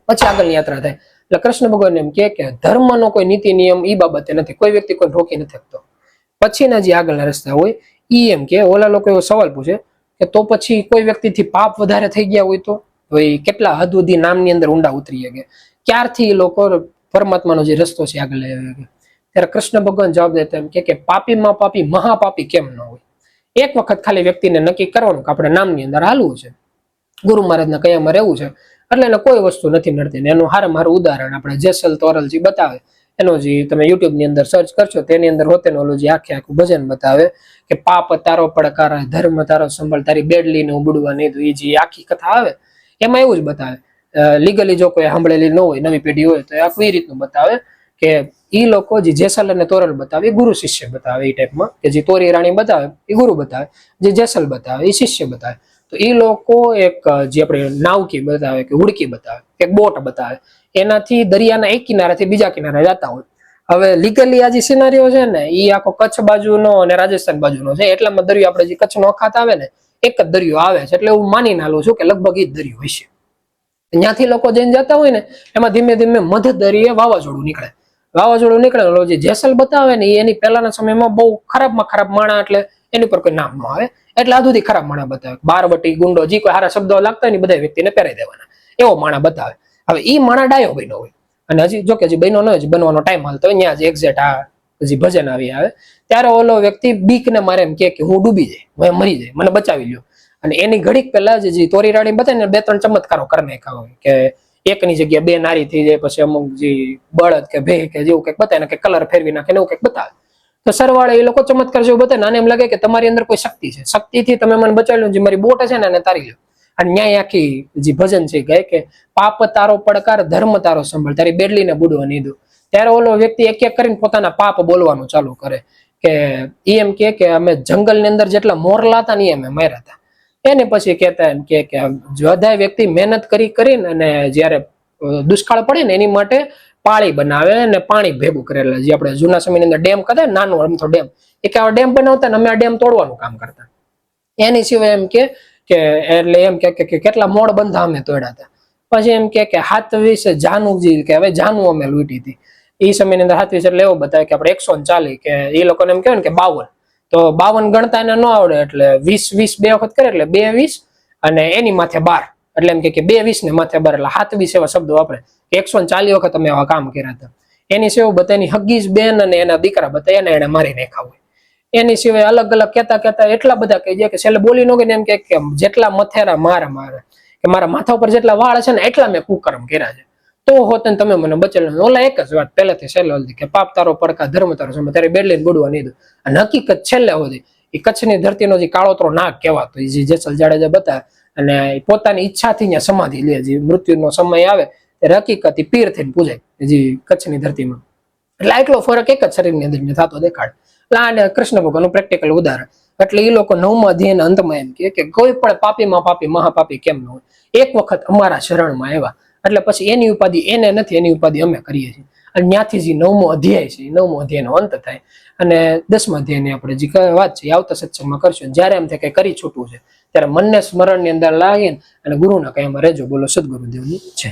પછી આગળની યાત્રા થાય. એટલે કૃષ્ણ ભગવાન એમ કે ધર્મનો કોઈ નીતિ નિયમ એ બાબતે નથી, કોઈ વ્યક્તિ કોઈ રોકી નથી શકતો. પછીના જે આગળના રસ્તા હોય ઈ એમ કે ઓલા લોકો એવો સવાલ પૂછે કે તો પછી કોઈ વ્યક્તિથી પાપ વધારે થઈ ગયા હોય તો ભાઈ કેટલા હદ સુધી નામની અંદર ઊંડા ઉતરી શકે, ક્યારથી એ લોકો પરમાત્માનો જે રસ્તો છે આગળ લઈ આવે. ત્યારે કૃષ્ણ ભગવાન જવાબ દેતા એમ કે પાપીમાં પાપી મહાપાપી કેમ ન હોય? એક વખત ખાલી વ્યક્તિને નક્કી કરવાનું કે આપણે નામની અંદર હાલવું છે, ગુરુ મહારાજના કયામાં રહેવું છે, એટલે એને કોઈ વસ્તુ નથી નડતી. એનું હારું ઉદાહરણ આપણે જેસલ તોરલજી બતાવે. એનો જે તમે યુટ્યુબ ની અંદર સર્ચ કરશો તેની અંદર હોતેનું ઓલું જે આખું ભજન બતાવે કે પાપ તારો પડકાર ધર્મ તારો સંભાળ તારી બેડલી ને ઉબડવા નહીં દઉં, એ જે આખી કથા આવે એમાં એવું જ બતાવે. લીગલી જો કોઈ સાંભળેલી ન હોય, નવી પેઢી હોય તો આખું એ રીતનું બતાવે કે ઈ લોકો જે જેસલ અને તોરલ બતાવે એ ગુરુ શિષ્ય બતાવે. એ ટાઈપમાં કે જે તોરી રાણી બતાવે એ ગુરુ બતાવે, જે જેસલ બતાવે એ શિષ્ય બતાવે. તો એ લોકો એક જે આપણે નાવકી બતાવે કે હુડકી બતાવે, એક બોટ બતાવે, એનાથી દરિયાના એક કિનારાથી બીજા કિનારે જતા હોય. હવે લીગલી આ જે સિનારીઓ છે ને એ આખો કચ્છ બાજુનો અને રાજસ્થાન બાજુનો છે, એટલામાં દરિયો આપણે જે કચ્છનો અખાત આવે ને એક જ દરિયો આવે છે, એટલે હું માની નાલું છું કે લગભગ એ જ દરિયો હશે. ત્યાંથી લોકો જઈને જતા હોય ને એમાં ધીમે ધીમે મધ દરિયે વાવાઝોડું નીકળે. જે જેસલ બતાવે ને એની પહેલાના સમયમાં બહુ ખરાબમાં ખરાબ માણા, એટલે એની પર કોઈ નામ ન આવે, એટલે આ સુધી ખરાબ માણા બતાવે. બારવટી ગુંડો જે કોઈ સારા શબ્દો લાગતા હોય ને બધા વ્યક્તિને પહેરાઈ દેવાના, એવો માણા બતાવે. હવે ઈ માણા ડાયો બન્યો હોય અને હજી જો કે હજી બન્યો ન હોય, બનવાનો ટાઈમ હાલતો હોય, ત્યાં જે એક્ઝેક્ટ આ જે ભજન આવી આવે ત્યારે ઓલો વ્યક્તિ બીકને મારે એમ કે હું ડૂબી જાય, હું મરી જાય, મને બચાવી લ્યો. અને એની ઘડીક પહેલા જે તોરી રાણી બતાવે ને 2-3 ચમત્કારો કરી નાખ્યા હોય કે એકની જગ્યાએ 2 નારી થઈ જાય, પછી અમુક જે બળદ કે ભે કે જેવું કંઈક બતાવે ને કે કલર ફેરવી નાખે એવું કંઈક બતાવે. તો સરવાળે એ લોકો ચમત્કાર જેવું બતાવે, આને એમ લાગે કે તમારી અંદર કોઈ શક્તિ છે, શક્તિથી તમે મને બચાવી લો, જે મારી બોટ છે ને એને તારી લો. અને ન્યાય આખી જે ભજન છે ગાય કે પાપ તારો પડકાર ધર્મ તારો સંભાળ તારી બેડલીને બુડવા નહીં દો. ત્યારે ઓલો વ્યક્તિ એક એક કરીને પોતાના પાપ બોલવાનું ચાલુ કરે કે એમ કે અમે જંગલની અંદર જેટલા મોરલા હતા ને અમે માર્યા હતા. એને પછી કહેતા એમ કે બધા વ્યક્તિ મહેનત કરીને અને જયારે દુષ્કાળ પડે ને એની માટે પાળી બનાવે અને પાણી ભેગું કરેલા, જે આપણે જૂના સમયની અંદર ડેમ કરતા નાનો અમથો ડેમ, એ કે ડેમ બનાવતા ને અમે આ ડેમ તોડવાનું કામ કરતા. એની સિવાય એમ કે એટલે એમ કે કેટલા મોડ બંધા અમે તોડ્યા હતા. પછી એમ કે 27 જાનું જે કહેવાય જાનું અમે લૂંટી હતી. એ સમયની અંદર 27 એટલે એવો બતાવે કે આપણે 140 કે એ લોકોને એમ કહેવાય ને કે 52, તો 52 ગણતા એને ન આવડે એટલે 20 બે વખત કરે એટલે 2 20 અને એની માથે 12, એટલે એમ કે 2 20 ને માથે 12 એટલે 27 એવા શબ્દો વાપરે. 140 વખત અમે આવા કામ કર્યા હતા. એની સિવાય બધાની હગીજ બેન અને એના દીકરા બધા એને મારી નાખ્યા હોય. એની સિવાય અલગ અલગ કહેતા એટલા બધા કહી જાય કે છેલ્લે બોલી ન ગઈ ને એમ કે જેટલા મથેરા મારે કે મારા માથા ઉપર જેટલા વાળ છે ને એટલા મેં કુકર્મ કર્યા છે, તો હોત તમે મને બચેલો. ઓલા એક જ વાત પહેલેથી છેલ્લે કે પાપ તારો પડકાર ધર્મ તારો સંભાળ તારી બેડલીને બુડવા નહીં દો. અને હકીકત છેલ્લે સુધી એ કચ્છની ધરતીનો જે કાળોતરો નાગ કહેવાતો જે જેસલ જાડેજા બતાવે અને પોતાની ઈચ્છાથી ત્યાં સમાધિ લે, જે મૃત્યુનો સમય આવે ત્યારે હકીકત પીર થઈને પૂજાય જે કચ્છની ધરતીમાં. એટલે એટલો ફરક એક જ શરીરની અંદર થતો દેખાડે. એટલે કૃષ્ણ ભગવાનનું પ્રેક્ટિકલ ઉદાહરણ. એટલે એ લોકો 9મા અધ્યાયના અંતમાં એમ કે કોઈ પણ પાપીમાં પાપી મહાપાપી કેમ ન હોય, એક વખત અમારા શરણમાં આવ્યા એટલે પછી એની ઉપાધિ એને નથી, એની ઉપાધિ અમે કરીએ છીએ. અને ત્યાંથી જે 9મો અધ્યાય છે, 9મો અધ્યાયનો અંત થાય અને 10મા અધ્યાયની આપણે જે વાત છે આવતા સત્સંગમાં કરશું. જયારે એમ થાય કે કરી છૂટવું છે ત્યારે મનને સ્મરણની અંદર લાગીને અને ગુરુના કહેવામાં રહેજો. બોલો સદગુરુદેવની જય.